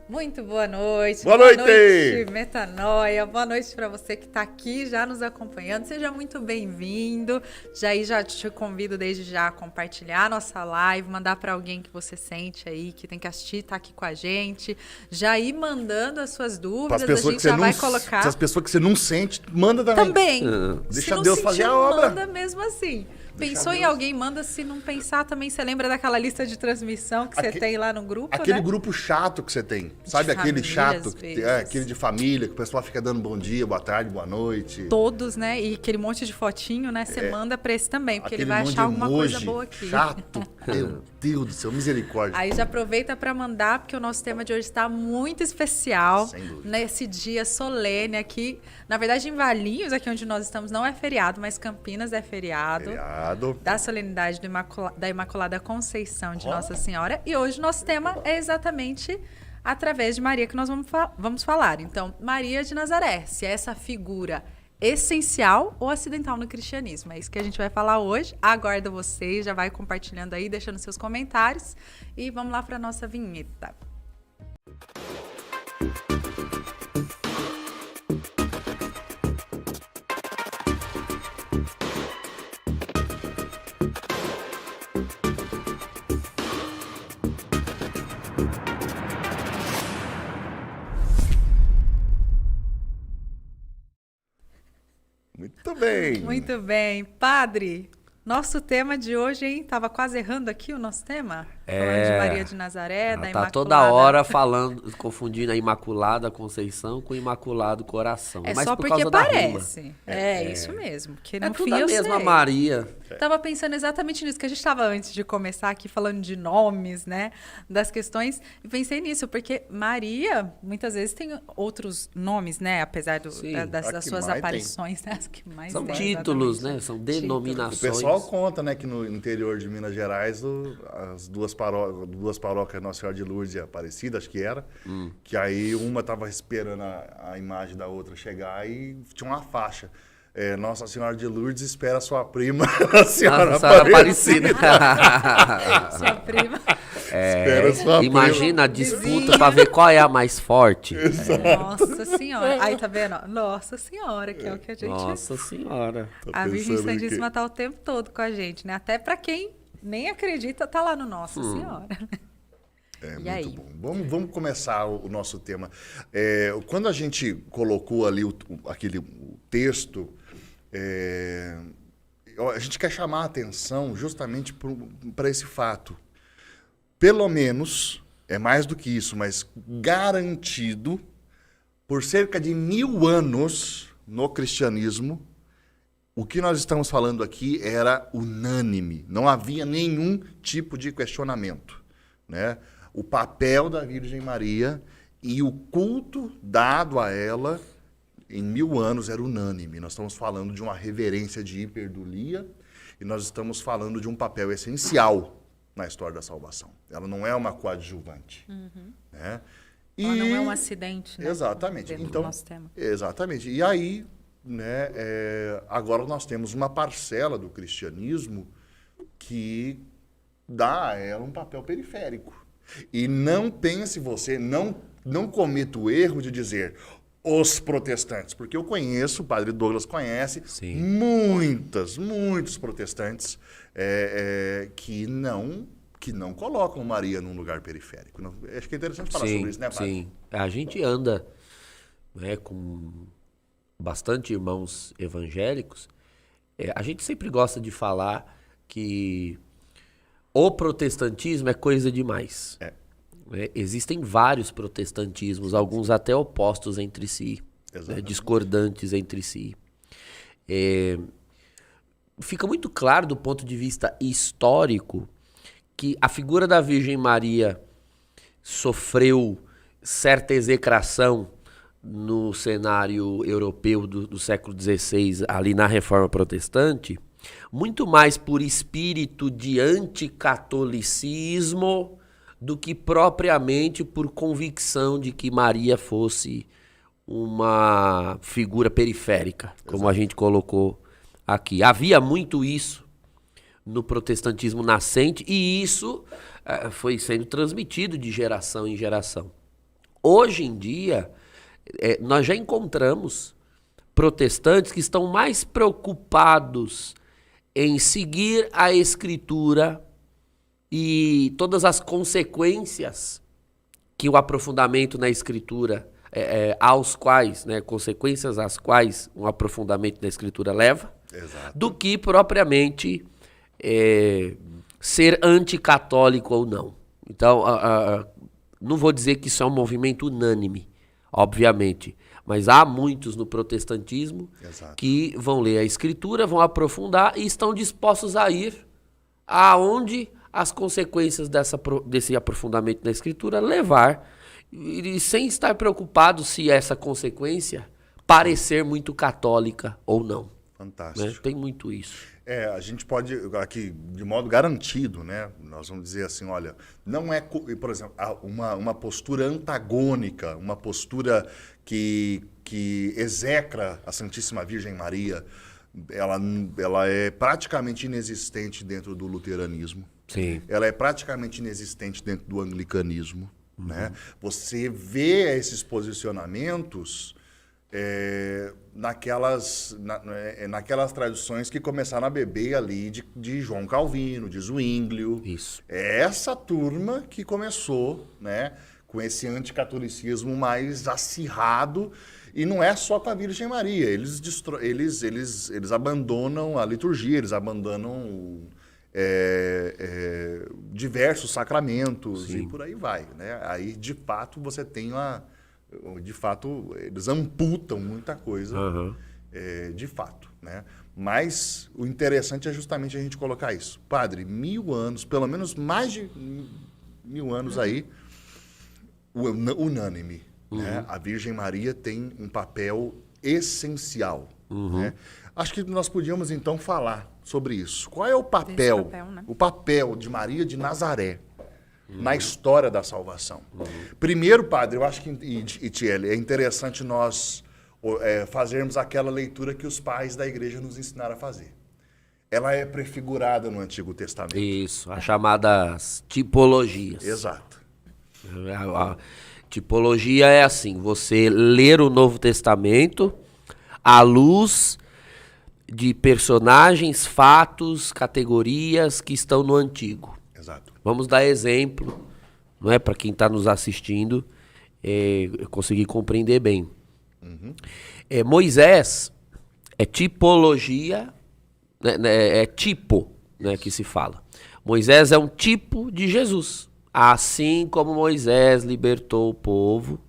Muito boa noite. Boa noite, Metanoia. Boa noite para você que está aqui já nos acompanhando. Seja muito bem-vindo. Já te convido desde já a compartilhar a nossa live, mandar para alguém que você sente aí que tem que assistir, tá aqui com a gente. Já ir mandando as suas dúvidas, a gente já vai colocar. Se as pessoas que você não sente, manda também. Deixa Deus fazer a obra. Manda mesmo assim. Pensou em alguém, manda. Se não pensar também, você lembra daquela lista de transmissão que você tem lá no grupo, aquele né? grupo chato que você tem. Sabe aquele chato? Aquele de família, que o pessoal fica dando bom dia, boa tarde, boa noite. Todos, né? E aquele monte de fotinho, né? Você manda pra esse também, porque ele vai achar alguma coisa boa aqui. Chato. Meu Deus do céu, misericórdia. Aí já aproveita pra mandar, porque o nosso tema de hoje está muito especial. Sem dúvida. Nesse dia solene aqui. Na verdade, em Valinhos, aqui onde nós estamos, não é feriado, mas Campinas é feriado. Da solenidade da Imaculada Conceição de Nossa Senhora. E hoje o nosso tema é exatamente através de Maria que nós vamos falar. Então, Maria de Nazaré, se é essa figura essencial ou acidental no cristianismo. É isso que a gente vai falar hoje. Aguardo vocês, já vai compartilhando aí, deixando seus comentários. E vamos lá para a nossa vinheta. Muito bem. Muito bem. Padre, nosso tema de hoje, hein? Tava quase errando aqui o nosso tema. Falando de Maria de Nazaré, da Imaculada. Tá toda hora falando, confundindo a Imaculada Conceição com o Imaculado Coração. É mas só por porque causa da parece. rima. Isso mesmo. Que no É tudo fim a eu mesma sei. Maria. Tava pensando exatamente nisso, que a gente estava antes de começar aqui falando de nomes, né? Das questões. E pensei nisso, porque Maria, muitas vezes, tem outros nomes, né? Apesar das suas aparições, né? As que mais São tem, títulos, exatamente. né? São denominações. O pessoal conta, né, que no interior de Minas Gerais, as duas paróquias Nossa Senhora de Lourdes e Aparecida, acho que era, que aí uma estava esperando a imagem da outra chegar e tinha uma faixa. Nossa Senhora de Lourdes espera sua prima, a Senhora Aparecida. Sua prima. Espera sua Imagina a disputa para ver qual é a mais forte. Nossa Senhora. Aí, tá vendo? Nossa Senhora, que é o que a gente... Nossa Senhora. A Virgem Santíssima tá o tempo todo com a gente, né? Até para quem nem acredita, tá lá no Nossa Senhora. Muito aí? Bom. Vamos começar o nosso tema. Quando a gente colocou ali aquele texto, a gente quer chamar a atenção justamente para esse fato. Pelo menos, é mais do que isso, mas garantido, por cerca de 1000 anos no cristianismo, o que nós estamos falando aqui era unânime. Não havia nenhum tipo de questionamento, né? O papel da Virgem Maria e o culto dado a ela em 1000 anos era unânime. Nós estamos falando de uma reverência de hiperdulia e nós estamos falando de um papel essencial na história da salvação. Ela não é uma coadjuvante. Né? Ela não é um acidente, né? Exatamente. Dentro Então, do nosso tema. Exatamente. E aí, né, agora nós temos uma parcela do cristianismo que dá a ela um papel periférico. E não pense você, não cometa o erro de dizer os protestantes, porque eu conheço, o padre Douglas conhece, muitos protestantes que não colocam Maria num lugar periférico. Acho que é interessante falar sobre isso, né, padre? Sim, a gente anda, né, com bastante irmãos evangélicos. A gente sempre gosta de falar que o protestantismo é coisa demais. Existem vários protestantismos, alguns até opostos entre si, né, discordantes entre si. Fica muito claro do ponto de vista histórico que a figura da Virgem Maria sofreu certa execração no cenário europeu do século XVI, ali na Reforma Protestante, muito mais por espírito de anticatolicismo do que propriamente por convicção de que Maria fosse uma figura periférica, como a gente colocou aqui. Havia muito isso no protestantismo nascente e isso foi sendo transmitido de geração em geração. hoje em dia, nós já encontramos protestantes que estão mais preocupados em seguir a Escritura e todas as consequências que o aprofundamento na Escritura, consequências às quais um aprofundamento na Escritura leva, Exato. do que propriamente ser anticatólico ou não. Então, não vou dizer que isso é um movimento unânime, obviamente, mas há muitos no protestantismo Exato. que vão ler a Escritura, vão aprofundar e estão dispostos a ir aonde as consequências desse aprofundamento na Escritura levar, e sem estar preocupado se essa consequência parecer muito católica ou não. Fantástico. Né? Tem muito isso. A gente pode, aqui, de modo garantido, né? Nós vamos dizer assim, olha, não é, por exemplo, uma postura antagônica, uma postura que execra a Santíssima Virgem Maria, ela é praticamente inexistente dentro do luteranismo. Sim. Ela é praticamente inexistente dentro do anglicanismo. Né? Você vê esses posicionamentos naquelas tradições que começaram a beber ali de João Calvino, de Zwinglio. Isso. É essa turma que começou, né, com esse anticatolicismo mais acirrado, e não é só com a Virgem Maria. Eles abandonam a liturgia, eles abandonam diversos sacramentos. Sim. E por aí vai, né? Aí, de fato, você tem eles amputam muita coisa, de fato, né? Mas o interessante é justamente a gente colocar isso. Padre, 1000 anos, pelo menos mais de 1000 anos aí, unânime, né? A Virgem Maria tem um papel essencial, né? Acho que nós podíamos, então, falar sobre isso. Qual é o papel, né? o papel de Maria de Nazaré na história da salvação? Primeiro, padre, eu acho que, e Thiele, é interessante nós fazermos aquela leitura que os pais da igreja nos ensinaram a fazer. Ela é prefigurada no Antigo Testamento. Isso, as chamadas tipologias. Exato. A tipologia é assim, você ler o Novo Testamento à luz de personagens, fatos, categorias que estão no Antigo. Exato. Vamos dar exemplo, não é, para quem está nos assistindo conseguir compreender bem. Moisés é tipologia, né, é tipo, né, que se fala. Moisés é um tipo de Jesus. Assim como Moisés libertou o povo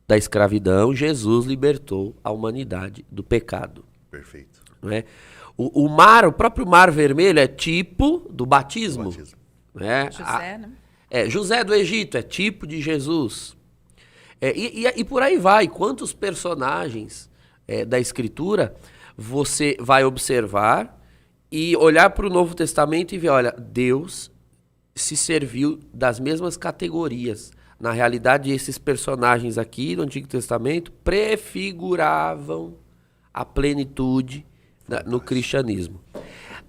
da escravidão, Jesus libertou a humanidade do pecado. Perfeito. Não é? O próprio Mar Vermelho é tipo do batismo. Né? José, né? José do Egito é tipo de Jesus. E por aí vai. Quantos personagens da Escritura você vai observar e olhar para o Novo Testamento e ver, olha, Deus se serviu das mesmas categorias. Na realidade, esses personagens aqui do Antigo Testamento prefiguravam a plenitude no cristianismo.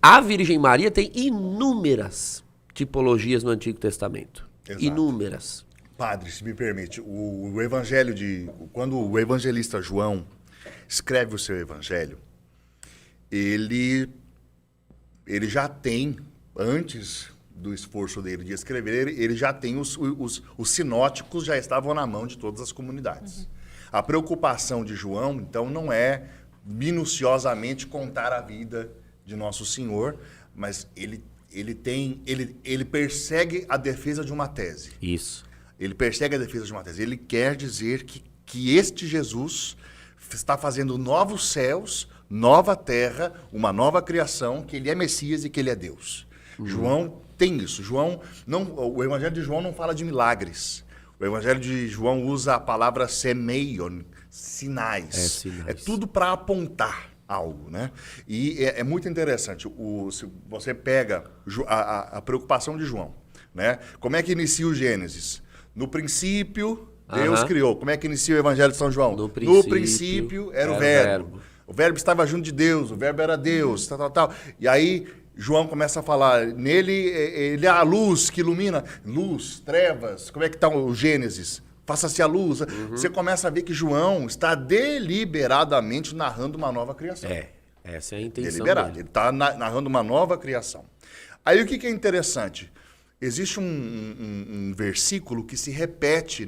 A Virgem Maria tem inúmeras tipologias no Antigo Testamento. Exato. Inúmeras. Padre, se me permite, o evangelho quando o evangelista João escreve o seu evangelho, ele já tem, antes do esforço dele de escrever, ele já tem os sinóticos, já estavam na mão de todas as comunidades. A preocupação de João, então, não é minuciosamente contar a vida de Nosso Senhor, mas ele persegue a defesa de uma tese. Isso. Ele persegue a defesa de uma tese. Ele quer dizer que este Jesus está fazendo novos céus, nova terra, uma nova criação, que ele é Messias e que ele é Deus. João tem isso. O Evangelho de João não fala de milagres. O Evangelho de João usa a palavra semeion, sinais. É tudo para apontar algo, né? E é muito interessante. Se você pega a preocupação de João, né? Como é que inicia o Gênesis? No princípio, Deus criou. Como é que inicia o Evangelho de São João? No princípio era o Verbo. O Verbo estava junto de Deus, o Verbo era Deus, tal. E aí João começa a falar, nele ele é a luz que ilumina. Luz, trevas, como é que está o Gênesis? faça-se a luz. Você começa a ver que João está deliberadamente narrando uma nova criação. Essa é a intenção Deliberado. dele. Ele está narrando uma nova criação. Aí o que é interessante? Existe um versículo que se repete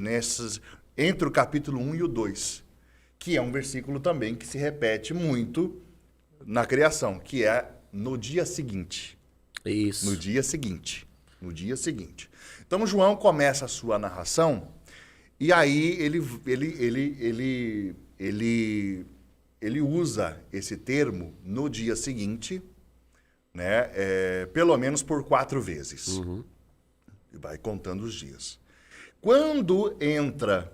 entre o capítulo 1 e o 2, que é um versículo também que se repete muito na criação, que é no dia seguinte. Isso. No dia seguinte. No dia seguinte. Então, João começa a sua narração e aí ele usa esse termo no dia seguinte, né? Pelo menos por 4 vezes. E vai contando os dias. Quando entra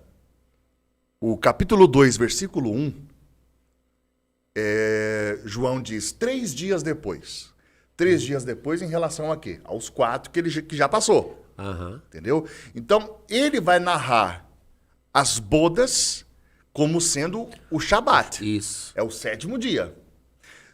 o capítulo 2, versículo 1, João diz 3 dias depois. 3 dias depois em relação a quê? Aos 4 que já passou. Entendeu? Então, ele vai narrar as bodas como sendo o Shabat. Isso. É o 7º dia.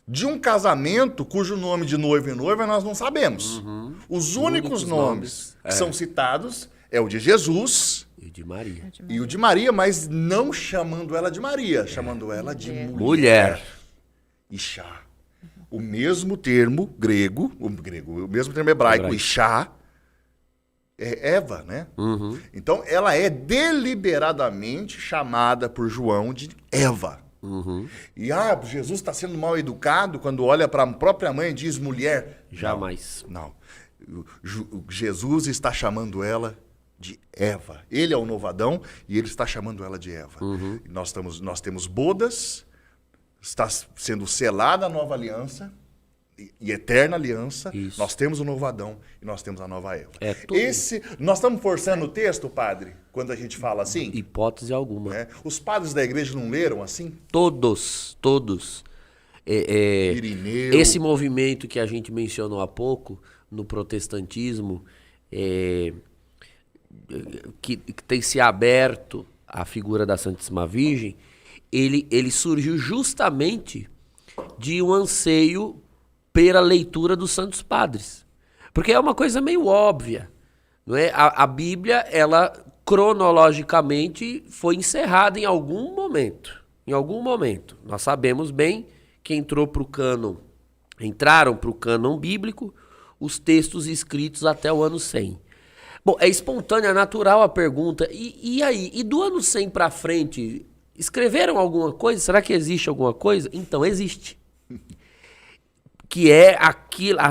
De um casamento cujo nome de noivo e noiva nós não sabemos. Os únicos nomes que são citados é o de Jesus E de Maria. e o de Maria, mas não chamando ela de Maria, chamando ela de Mulher. Ishá. O mesmo termo grego, o mesmo termo hebraico, Ishá, é Eva, né? Então, ela é deliberadamente chamada por João de Eva. E Jesus está sendo mal educado quando olha para a própria mãe e diz mulher. Jamais. Não. Jesus está chamando ela de Eva. Ele é o novo Adão e ele está chamando ela de Eva. Nós temos bodas, está sendo selada a nova aliança e eterna aliança. Isso. Nós temos o novo Adão e nós temos a nova Eva. Tudo. Nós estamos forçando o texto, padre, quando a gente fala assim? Hipótese alguma. Os padres da igreja não leram assim? Todos. Irineu. Esse movimento que a gente mencionou há pouco, no protestantismo, que tem se aberto à figura da Santíssima Virgem, ele surgiu justamente de um anseio pela leitura dos Santos Padres. Porque é uma coisa meio óbvia, não é? A Bíblia, ela cronologicamente foi encerrada em algum momento. Em algum momento. Nós sabemos bem que entraram para o cânon bíblico os textos escritos até o ano 100. Bom, é espontânea, natural a pergunta. E aí? E do ano 100 para frente, escreveram alguma coisa? Será que existe alguma coisa? Então, existe. Que é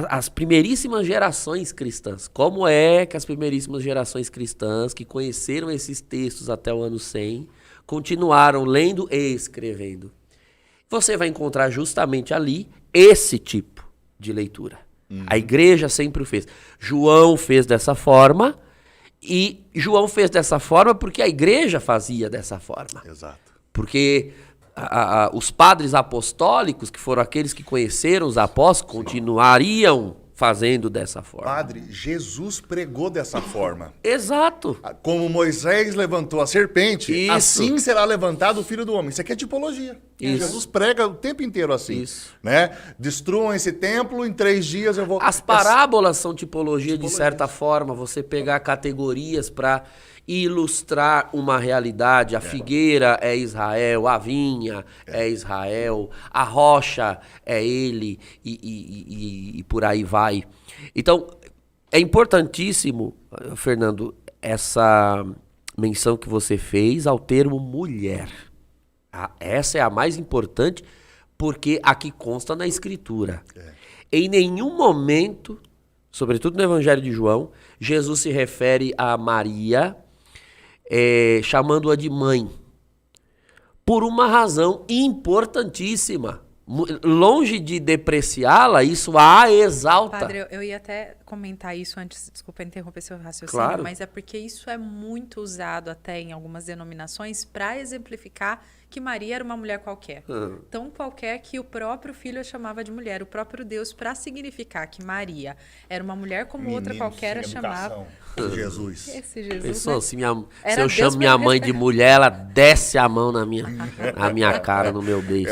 as primeiríssimas gerações cristãs. Como é que as primeiríssimas gerações cristãs que conheceram esses textos até o ano 100 continuaram lendo e escrevendo? Você vai encontrar justamente ali esse tipo de leitura. A igreja sempre o fez. João fez dessa forma e João fez dessa forma porque a igreja fazia dessa forma. Exato. Porque os padres apostólicos, que foram aqueles que conheceram os apóstolos, continuariam fazendo dessa forma. Padre, Jesus pregou dessa forma. Exato. Como Moisés levantou a serpente, Isso. assim será levantado o Filho do Homem. Isso aqui é tipologia. Isso. Jesus prega o tempo inteiro assim. Isso. Né? Destruam esse templo, em 3 dias eu vou... As parábolas são tipologia de certa forma, você pegar categorias para ilustrar uma realidade. A figueira é Israel, a vinha é Israel, a rocha é ele e por aí vai. Então, é importantíssimo, Fernando, essa menção que você fez ao termo mulher. Essa é a mais importante porque aqui consta na Escritura. Em nenhum momento, sobretudo no Evangelho de João, Jesus se refere a Maria chamando-a de mãe. Por uma razão importantíssima. Longe de depreciá-la, isso a exalta. Padre, eu ia até comentar isso antes, desculpa interromper seu raciocínio, Claro. mas é porque isso é muito usado até em algumas denominações para exemplificar que Maria era uma mulher qualquer. Tão qualquer que o próprio filho a chamava de mulher. O próprio Deus, para significar que Maria era uma mulher como outra qualquer, a chamava... Jesus. Esse Jesus, Pensou, né? se eu chamo minha mãe de mulher, ela desce a mão na minha cara, no meu beijo.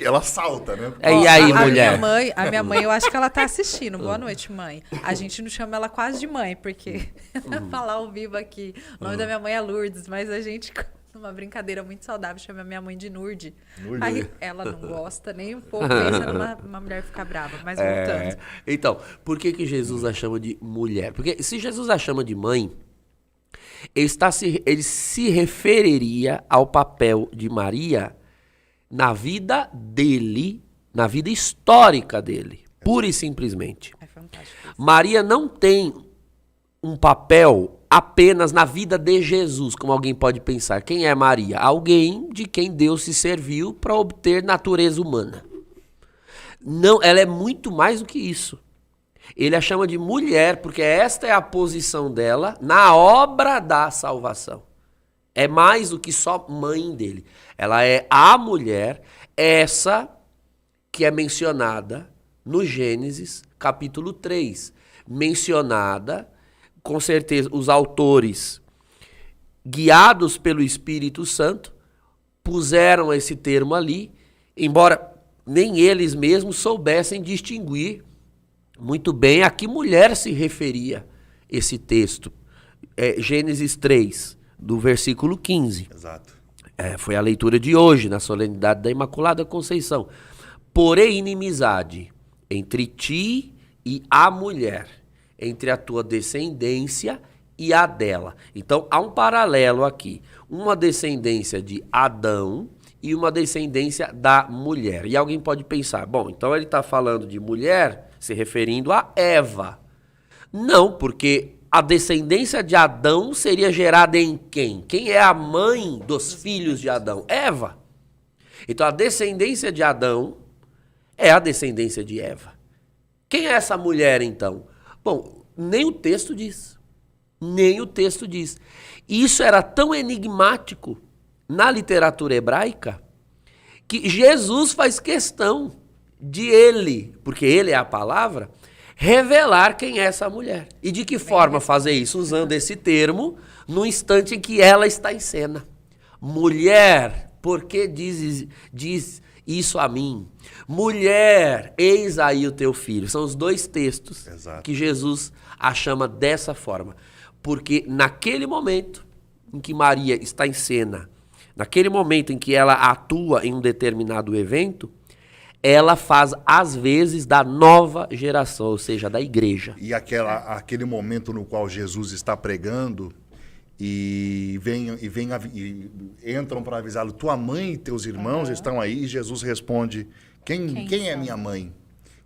Ela salta, né? E aí, mulher? A minha mãe, eu acho que ela tá assistindo. Boa noite, mãe. A gente não chama ela quase de mãe, porque ela vai falar ao vivo aqui. O nome da minha mãe é Lourdes, mas a gente, numa brincadeira muito saudável, chama a minha mãe de Nurde. Aí ela não gosta nem um pouco, pensa numa mulher ficar brava. Mas voltando. Então, por que Jesus a chama de mulher? Porque se Jesus a chama de mãe, ele se referiria ao papel de Maria na vida dele, na vida histórica dele, pura e simplesmente. É fantástico. Maria não tem um papel apenas na vida de Jesus, como alguém pode pensar. Quem é Maria? Alguém de quem Deus se serviu para obter natureza humana. Não, ela é muito mais do que isso. Ele a chama de mulher, porque esta é a posição dela na obra da salvação. É mais do que só mãe dele. Ela é a mulher, essa que é mencionada no Gênesis, capítulo 3. Mencionada, com certeza, os autores, guiados pelo Espírito Santo, puseram esse termo ali, embora nem eles mesmos soubessem distinguir muito bem a que mulher se referia esse texto. Gênesis 3, do versículo 15. Exato. Foi a leitura de hoje, na solenidade da Imaculada Conceição. Porém, inimizade entre ti e a mulher, entre a tua descendência e a dela. Então, há um paralelo aqui. Uma descendência de Adão e uma descendência da mulher. E alguém pode pensar, bom, então ele está falando de mulher se referindo a Eva. Não, porque a descendência de Adão seria gerada em quem? Quem é a mãe dos filhos de Adão? Eva. Então, a descendência de Adão é a descendência de Eva. Quem é essa mulher, então? Bom, nem o texto diz. Nem o texto diz. Isso era tão enigmático na literatura hebraica que Jesus faz questão de ele, porque ele é a palavra, revelar quem é essa mulher. E de que forma fazer isso? Usando esse termo no instante em que ela está em cena. Mulher, por que diz isso a mim? Mulher, eis aí o teu filho. São os dois textos que Jesus a chama dessa forma. Porque naquele momento em que Maria está em cena, naquele momento em que ela atua em um determinado evento, ela faz as vezes da nova geração, ou seja, da igreja. E aquele momento no qual Jesus está pregando e entram para avisá-lo, tua mãe e teus irmãos estão aí, e Jesus responde, quem é minha mãe?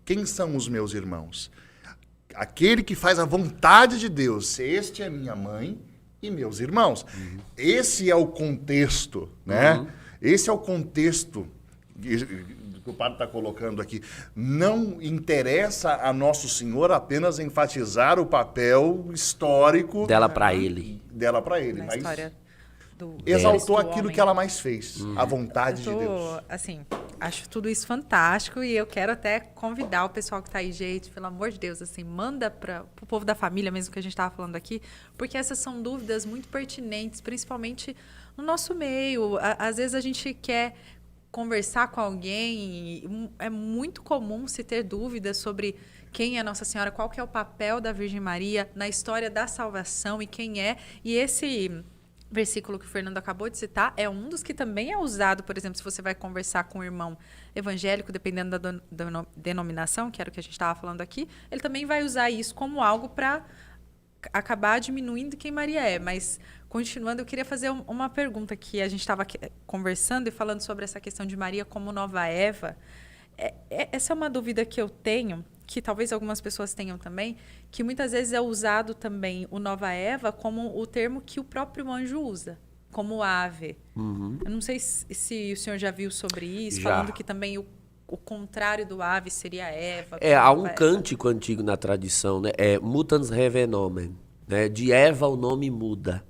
Quem são os meus irmãos? Aquele que faz a vontade de Deus, este é minha mãe e meus irmãos. Esse é o contexto, né? Esse é o contexto que o padre está colocando aqui. Não interessa a Nosso Senhor apenas enfatizar o papel histórico dela para ele. Na história do exaltou aquilo que ela mais fez, a vontade de Deus. Assim, acho tudo isso fantástico e eu quero até convidar o pessoal que está aí, gente, pelo amor de Deus, assim, manda para o povo da família mesmo que a gente estava falando aqui, porque essas são dúvidas muito pertinentes, principalmente no nosso meio. Às vezes a gente quer conversar com alguém, é muito comum se ter dúvidas sobre quem é Nossa Senhora, qual que é o papel da Virgem Maria na história da salvação e quem é. E esse versículo que o Fernando acabou de citar é um dos que também é usado, por exemplo, se você vai conversar com um irmão evangélico, dependendo da denominação, que era o que a gente estava falando aqui, ele também vai usar isso como algo para acabar diminuindo quem Maria é. Mas, continuando, eu queria fazer uma pergunta que a gente estava conversando e falando sobre essa questão de Maria como nova Eva. Essa é uma dúvida que eu tenho, que talvez algumas pessoas tenham também, que muitas vezes é usado também o nova Eva como o termo que o próprio anjo usa, como ave. Eu não sei se o senhor já viu sobre isso, falando que também o contrário do ave seria Eva. Há um cântico antigo na tradição, né? Mutans reve nomen, né? De Eva o nome muda.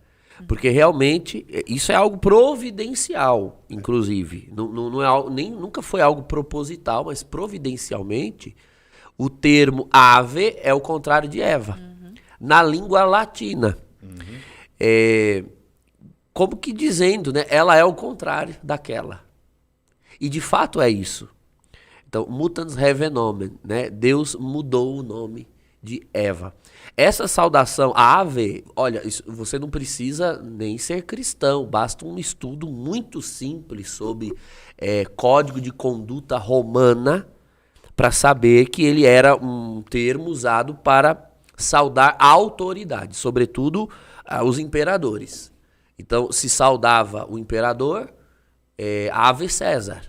Porque realmente isso é algo providencial, inclusive. Não é algo, nunca foi algo proposital, mas providencialmente o termo ave é o contrário de Eva. Na língua latina. Como que dizendo, né? Ela é o contrário daquela. E de fato é isso. Então, mutans reve nomen, né? Deus mudou o nome de Eva. Essa saudação ave, olha, isso, você não precisa nem ser cristão, basta um estudo muito simples sobre código de conduta romana para saber que ele era um termo usado para saudar a autoridade, sobretudo os imperadores. Então, se saudava o imperador, ave César.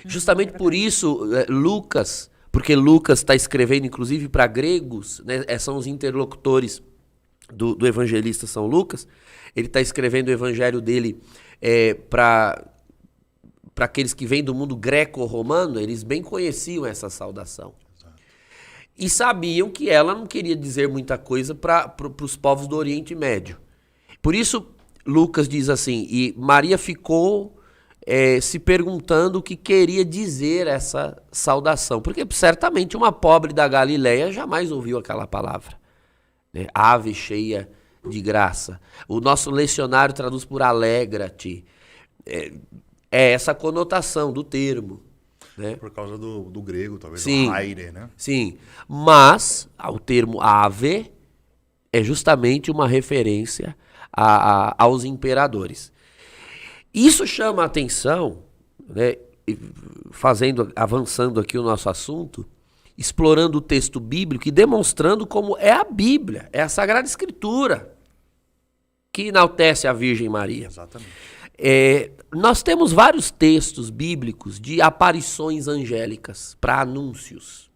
Justamente por isso, Lucas, porque Lucas está escrevendo inclusive para gregos, né, são os interlocutores do evangelista São Lucas, ele está escrevendo o evangelho dele para aqueles que vêm do mundo greco-romano, eles bem conheciam essa saudação. E sabiam que ela não queria dizer muita coisa para os povos do Oriente Médio. Por isso, Lucas diz assim, e Maria ficou se perguntando o que queria dizer essa saudação. Porque certamente uma pobre da Galileia jamais ouviu aquela palavra. Né? Ave cheia de graça. O nosso lecionário traduz por alegra-te. É essa conotação do termo. Né? Por causa do grego, talvez, sim, o aire, né? Sim, mas o termo ave é justamente uma referência aos imperadores. Isso chama a atenção, né, avançando aqui o nosso assunto, explorando o texto bíblico e demonstrando como é a Bíblia, é a Sagrada Escritura que enaltece a Virgem Maria. Exatamente. Nós temos vários textos bíblicos de aparições angélicas para anúncios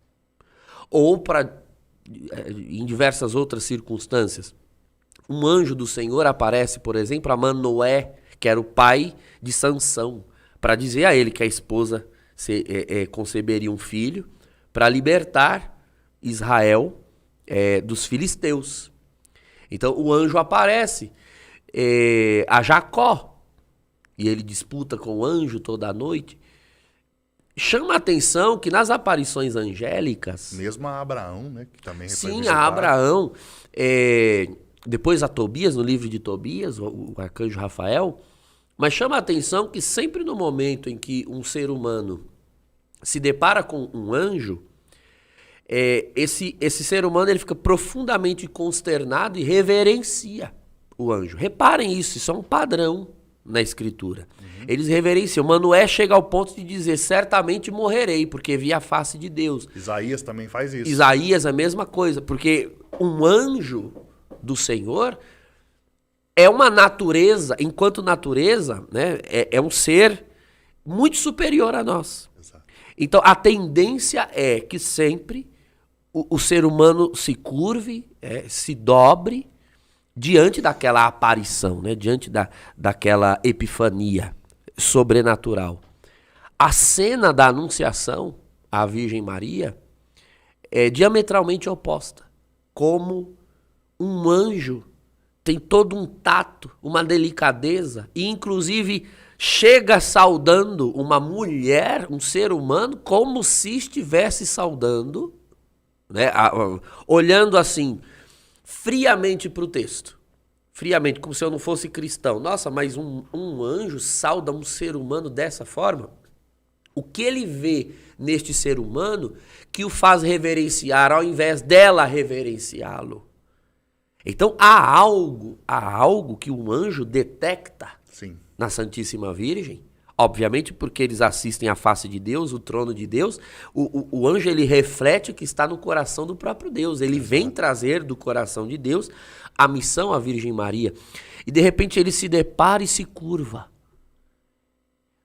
ou em diversas outras circunstâncias. Um anjo do Senhor aparece, por exemplo, a Manoé, que era o pai de Sansão, para dizer a ele que a esposa conceberia um filho para libertar Israel dos filisteus. Então o anjo aparece a Jacó, e ele disputa com o anjo toda a noite. Chama a atenção que nas aparições angélicas... Mesmo a Abraão, né? Que também sim, visitado. a Abraão. Depois a Tobias, no livro de Tobias, o arcanjo Rafael. Mas chama a atenção que sempre no momento em que um ser humano se depara com um anjo, esse ser humano ele fica profundamente consternado e reverencia o anjo. Reparem isso é um padrão na Escritura. Eles reverenciam. Manoé chega ao ponto de dizer, certamente morrerei, porque vi a face de Deus. Isaías também faz isso. Isaías a mesma coisa, porque um anjo do Senhor é uma natureza, enquanto natureza, né, é um ser muito superior a nós. Exato. Então a tendência é que sempre o ser humano se curve, se dobre, diante daquela aparição, né? Diante daquela epifania sobrenatural. A cena da anunciação à Virgem Maria é diametralmente oposta. Como um anjo tem todo um tato, uma delicadeza, e inclusive chega saudando uma mulher, um ser humano, como se estivesse saudando, né? Olhando assim... friamente para o texto. Friamente, como se eu não fosse cristão. Nossa, mas um anjo sauda um ser humano dessa forma? O que ele vê neste ser humano que o faz reverenciar ao invés dela reverenciá-lo? Então há algo que um anjo detecta Sim. na Santíssima Virgem. Obviamente porque eles assistem à face de Deus, o trono de Deus. O anjo ele reflete o que está no coração do próprio Deus. Ele vem trazer do coração de Deus a missão à Virgem Maria. E de repente ele se depara e se curva.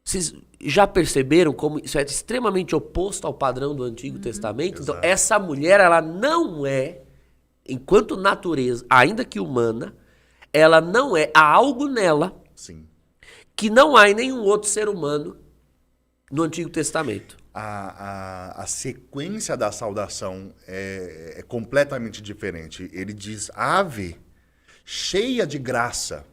Vocês já perceberam como isso é extremamente oposto ao padrão do Antigo Testamento? Então essa mulher, ela não é, enquanto natureza, ainda que humana, ela não é, há algo nela. Sim. Que não há em nenhum outro ser humano no Antigo Testamento. A sequência da saudação é completamente diferente. Ele diz ave, cheia de graça.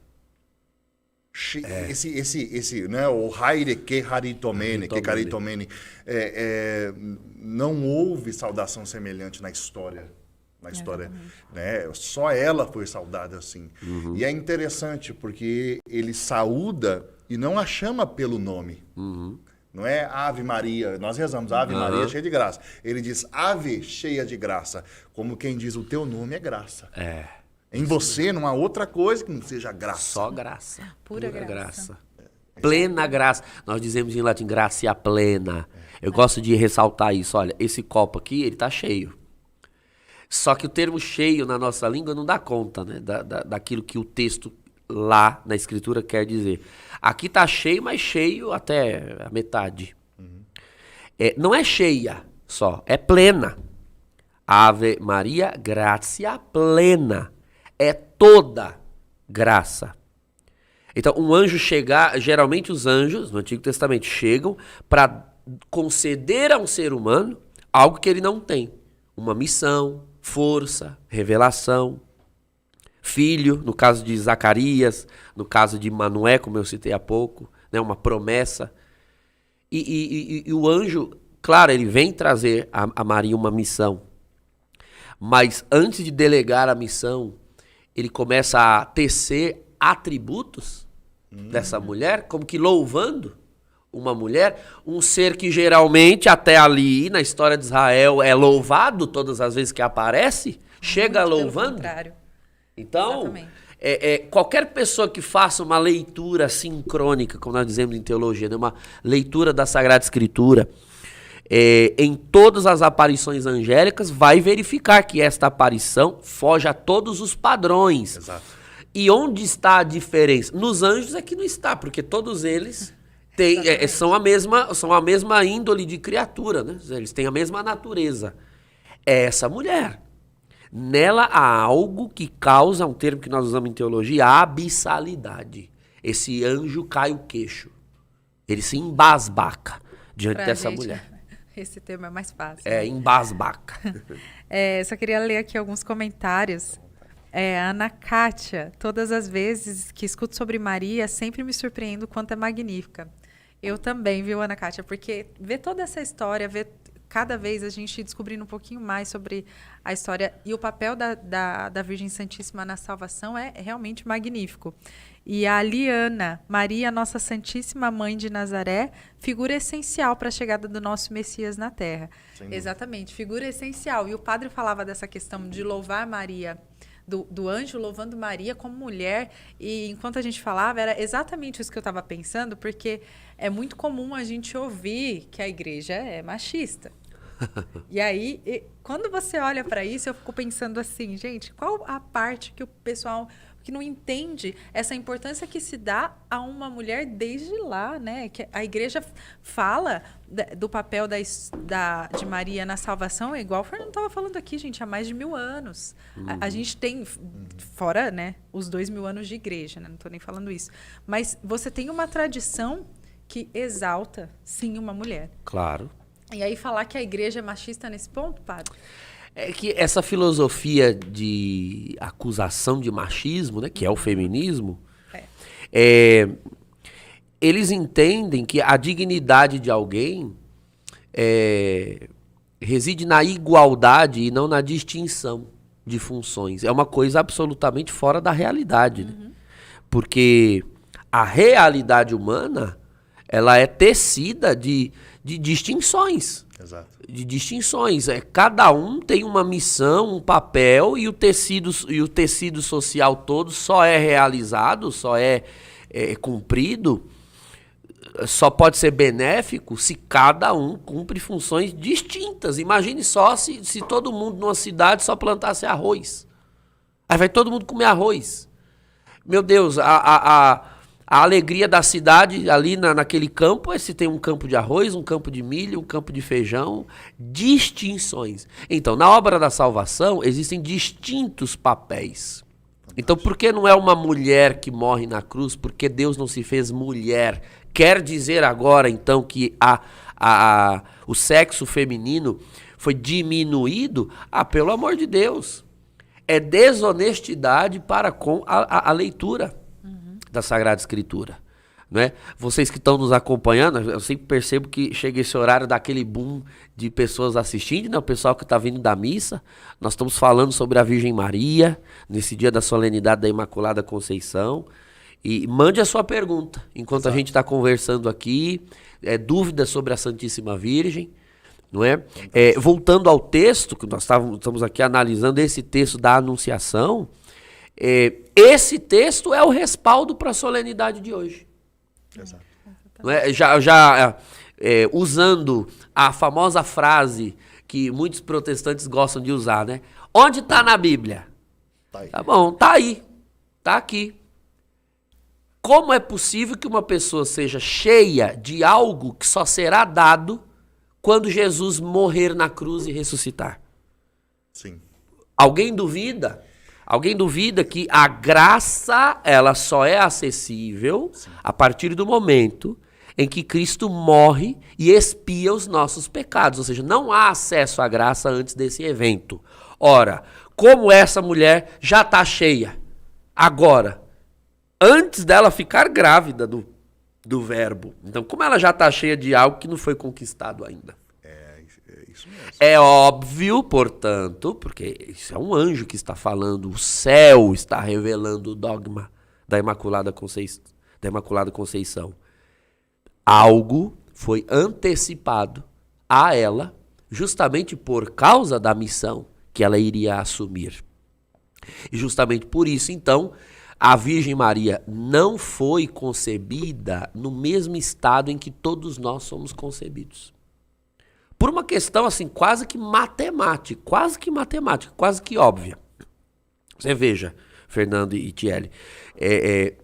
Esse, né, o Haire que Haritomene, não houve saudação semelhante na história. Né? Só ela foi saudada assim. E é interessante porque ele saúda e não a chama pelo nome. Não é Ave Maria, nós rezamos Ave Maria cheia de graça. Ele diz Ave cheia de graça, como quem diz o teu nome é graça. Em você não há outra coisa que não seja graça. Só graça. Pura graça. Plena graça. Nós dizemos em latim gracia plena. Eu gosto de ressaltar isso. Olha, esse copo aqui, ele tá cheio. Só que o termo cheio na nossa língua não dá conta, né? Daquilo que o texto lá na escritura quer dizer. Aqui tá cheio, mas cheio até a metade. Não é cheia só, é plena. Ave Maria, gracia plena. É toda graça. Então, um anjo chegar, geralmente os anjos no Antigo Testamento chegam para conceder a um ser humano algo que ele não tem. Uma missão, força, revelação, filho, no caso de Zacarias, no caso de Manoé, como eu citei há pouco, né, uma promessa. E o anjo, claro, ele vem trazer a Maria uma missão. Mas antes de delegar a missão, ele começa a tecer atributos dessa mulher, como que louvando uma mulher, um ser que geralmente até ali na história de Israel é louvado todas as vezes que aparece, chega louvando. Então, qualquer pessoa que faça uma leitura sincrônica, como nós dizemos em teologia, né, uma leitura da Sagrada Escritura, em todas as aparições angélicas, vai verificar que esta aparição foge a todos os padrões. Exato. E onde está a diferença? Nos anjos é que não está, porque todos eles são a mesma índole de criatura, né? Eles têm a mesma natureza. É essa mulher. Nela há algo que causa, um termo que nós usamos em teologia, a abissalidade. Esse anjo cai o queixo. Ele se embasbaca diante dessa mulher. Esse termo é mais fácil. Embasbaca. Só queria ler aqui alguns comentários. Ana Kátia, todas as vezes que escuto sobre Maria, sempre me surpreendo o quanto é magnífica. Eu também, viu, Ana Kátia? Porque ver toda essa história, ver cada vez a gente descobrindo um pouquinho mais sobre a história e o papel da Virgem Santíssima na salvação é realmente magnífico. E a Liana, Maria, Nossa Santíssima Mãe de Nazaré, figura essencial para a chegada do nosso Messias na Terra. Exatamente, figura essencial. E o padre falava dessa questão de louvar Maria, do anjo louvando Maria como mulher. E enquanto a gente falava, era exatamente isso que eu estava pensando, porque é muito comum a gente ouvir que a igreja é machista. E aí, quando você olha para isso, eu fico pensando assim, gente, qual a parte que o pessoal que não entende essa importância que se dá a uma mulher desde lá, né? Que a igreja fala do papel de Maria na salvação, igual o Fernando estava falando aqui, gente, há mais de 1000 anos. A gente tem, fora, né, os 2000 anos de igreja, né? Não estou nem falando isso. Mas você tem uma tradição que exalta, sim, uma mulher. Claro. E aí falar que a igreja é machista nesse ponto, padre? É que essa filosofia de acusação de machismo, né, que é o feminismo, eles entendem que a dignidade de alguém reside na igualdade e não na distinção de funções. É uma coisa absolutamente fora da realidade, né? Porque a realidade humana, ela é tecida de distinções. Exato. De distinções. Cada um tem uma missão, um papel, e o tecido social todo só é realizado, só é cumprido, só pode ser benéfico se cada um cumpre funções distintas. Imagine só se todo mundo numa cidade só plantasse arroz. Aí vai todo mundo comer arroz. Meu Deus, a alegria da cidade ali naquele campo é se tem um campo de arroz, um campo de milho, um campo de feijão, distinções. Então, na obra da salvação, existem distintos papéis. Então, por que não é uma mulher que morre na cruz? Porque Deus não se fez mulher. Quer dizer agora, então, que o sexo feminino foi diminuído? Pelo amor de Deus. é desonestidade para com a leitura da Sagrada Escritura. Né? Vocês que estão nos acompanhando, eu sempre percebo que chega esse horário daquele boom de pessoas assistindo, né? O pessoal que está vindo da missa. Nós estamos falando sobre a Virgem Maria, nesse dia da solenidade da Imaculada Conceição. E mande a sua pergunta, enquanto a gente está conversando aqui, dúvidas sobre a Santíssima Virgem. Não é? Voltando ao texto, que nós estamos aqui analisando esse texto da Anunciação, esse texto é o respaldo para a solenidade de hoje. Exato. Não é? Usando a famosa frase que muitos protestantes gostam de usar, né? Onde está na Bíblia? Tá aí. Tá bom, tá aí, tá aqui. Como é possível que uma pessoa seja cheia de algo que só será dado quando Jesus morrer na cruz e ressuscitar? Sim. Alguém duvida? Alguém duvida que a graça, ela só é acessível a partir do momento em que Cristo morre e expia os nossos pecados. Ou seja, não há acesso à graça antes desse evento. Ora, como essa mulher já está cheia agora, antes dela ficar grávida do verbo. Então, como ela já está cheia de algo que não foi conquistado ainda? Isso mesmo. É óbvio, portanto, porque isso é um anjo que está falando, o céu está revelando o dogma da Imaculada Conceição. Algo foi antecipado a ela, justamente por causa da missão que ela iria assumir. E justamente por isso, então, a Virgem Maria não foi concebida no mesmo estado em que todos nós somos concebidos. Por uma questão assim, quase que matemática, quase que óbvia. Você veja, Fernando e Tiele,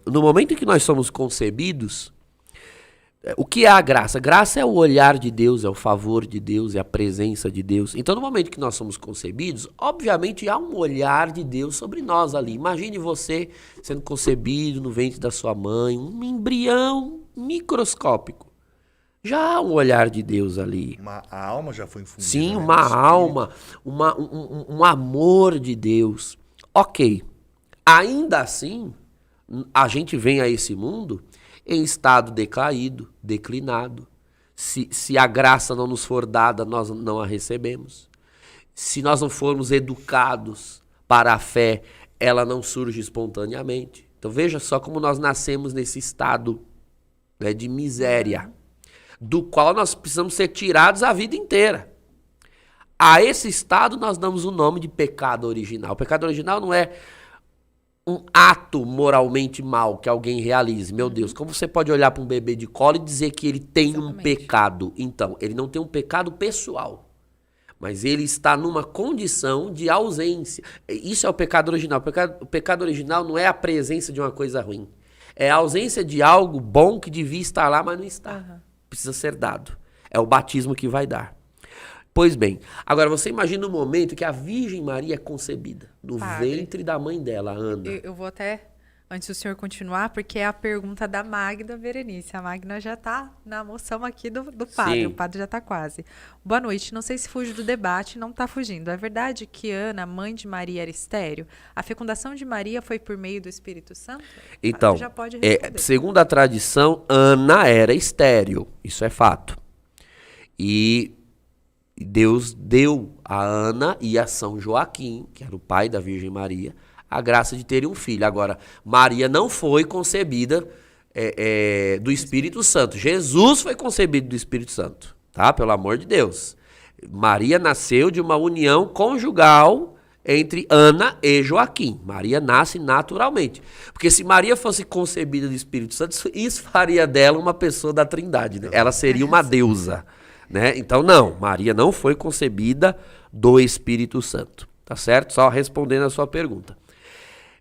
no momento em que nós somos concebidos, o que é a graça? Graça é o olhar de Deus, é o favor de Deus, é a presença de Deus. Então, no momento que nós somos concebidos, obviamente há um olhar de Deus sobre nós ali. Imagine você sendo concebido no ventre da sua mãe, um embrião microscópico. Já há um olhar de Deus ali. A alma já foi infundida. Sim, né? uma alma, um amor de Deus. Ok. Ainda assim, a gente vem a esse mundo em estado decaído, declinado. Se a graça não nos for dada, nós não a recebemos. Se nós não formos educados para a fé, ela não surge espontaneamente. Então veja só como nós nascemos nesse estado, né, de miséria, do qual nós precisamos ser tirados a vida inteira. A esse estado nós damos o nome de pecado original. O pecado original não é um ato moralmente mal que alguém realize. Meu Deus, como você pode olhar para um bebê de colo e dizer que ele tem um pecado? Então, ele não tem um pecado pessoal, mas ele está numa condição de ausência. Isso é o pecado original. O pecado original não é a presença de uma coisa ruim. É a ausência de algo bom que devia estar lá, mas não está. Precisa ser dado. É o batismo que vai dar. Pois bem, agora você imagina o momento que a Virgem Maria é concebida no ventre da mãe dela, Ana. Eu vou até, antes do senhor continuar, porque é a pergunta da Magda Berenice. A Magda já está na moção aqui do padre. Sim. O padre já está quase. Boa noite. Não sei se fujo do debate, não está fugindo. É verdade que Ana, mãe de Maria, era estéril? A fecundação de Maria foi por meio do Espírito Santo? Então, já pode responder. Segundo a tradição, Ana era estéril. Isso é fato. E Deus deu a Ana e a São Joaquim, que era o pai da Virgem Maria, a graça de terem um filho. Agora, Maria não foi concebida do Espírito Santo. Jesus foi concebido do Espírito Santo, tá? Pelo amor de Deus. Maria nasceu de uma união conjugal entre Ana e Joaquim. Maria nasce naturalmente. Porque se Maria fosse concebida do Espírito Santo, isso faria dela uma pessoa da Trindade, né? Ela seria uma deusa. Né? Então, não, Maria não foi concebida do Espírito Santo, tá certo? Só respondendo a sua pergunta.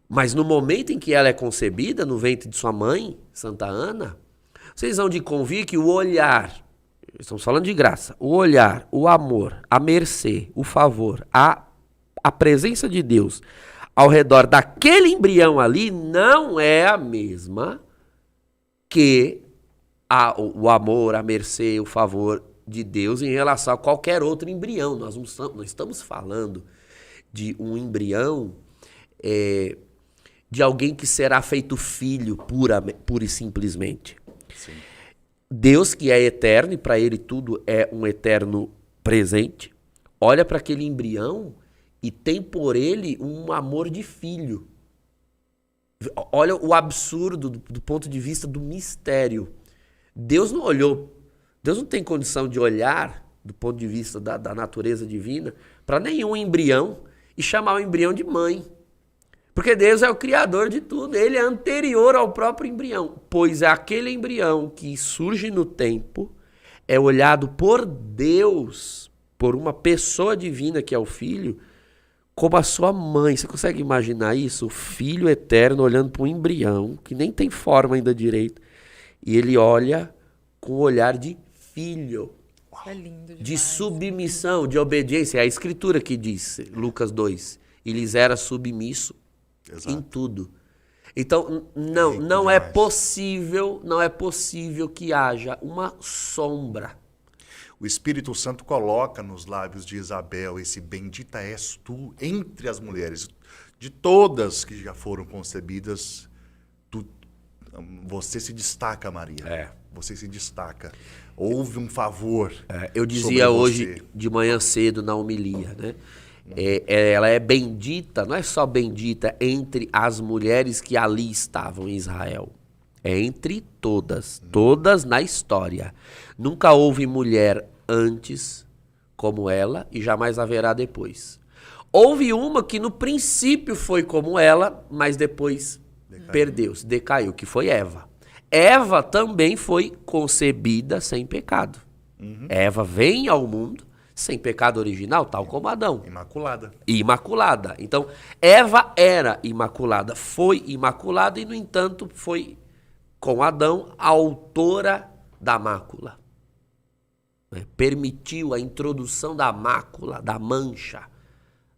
Mas no momento em que ela é concebida, no ventre de sua mãe, Santa Ana, vocês vão de convir que o olhar, estamos falando de graça, o olhar, o amor, a mercê, o favor, a presença de Deus ao redor daquele embrião ali não é a mesma que o amor, a mercê, o favor de Deus em relação a qualquer outro embrião. Nós não estamos falando de um embrião de alguém que será feito filho pura e simplesmente. Sim. Deus, que é eterno e para ele tudo é um eterno presente, olha para aquele embrião e tem por ele um amor de filho. Olha o absurdo do ponto de vista do mistério. Deus não tem condição de olhar do ponto de vista da natureza divina para nenhum embrião e chamar o embrião de mãe. Porque Deus é o criador de tudo, ele é anterior ao próprio embrião, pois é aquele embrião que surge no tempo, é olhado por Deus, por uma pessoa divina que é o Filho, como a sua mãe. Você consegue imaginar isso? O Filho eterno olhando para um embrião, que nem tem forma ainda direito, e ele olha com o olhar de filho, é lindo demais, de submissão, de obediência. É a Escritura que diz, Lucas 2, e lhes era submisso. Exato. Em tudo. Então, não é possível que haja uma sombra. O Espírito Santo coloca nos lábios de Isabel esse bendita és tu entre as mulheres. De todas que já foram concebidas, você se destaca, Maria. Você se destaca. Houve um favor. Eu dizia hoje de manhã cedo na homilia, né? Ela é bendita, não é só bendita entre as mulheres que ali estavam em Israel. É entre todas na história. Nunca houve mulher antes como ela e jamais haverá depois. Houve uma que no princípio foi como ela, mas depois decaiu, que foi Eva. Eva também foi concebida sem pecado. Eva vem ao mundo sem pecado original, tal como Adão. Imaculada. Então, Eva era imaculada, foi imaculada e, no entanto, foi, com Adão, a autora da mácula. Permitiu a introdução da mácula, da mancha,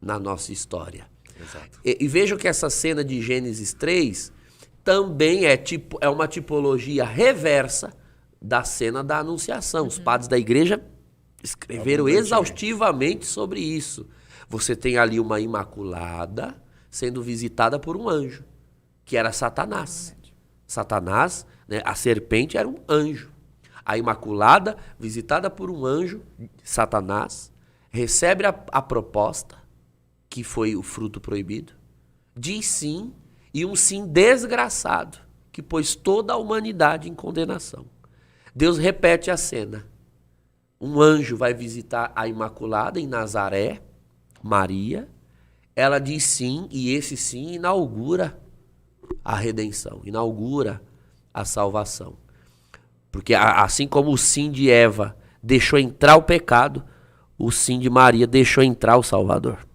na nossa história. Exato. E vejam que essa cena de Gênesis 3 também é uma tipologia reversa da cena da Anunciação. Os padres da igreja escreveram exaustivamente sobre isso. Você tem ali uma imaculada sendo visitada por um anjo, que era Satanás. Satanás, né, a serpente era um anjo. A imaculada, visitada por um anjo, Satanás, recebe a proposta, que foi o fruto proibido, diz sim, e um sim desgraçado, que pôs toda a humanidade em condenação. Deus repete a cena. Um anjo vai visitar a Imaculada em Nazaré, Maria. Ela diz sim, e esse sim inaugura a redenção, inaugura a salvação. Porque assim como o sim de Eva deixou entrar o pecado, o sim de Maria deixou entrar o Salvador.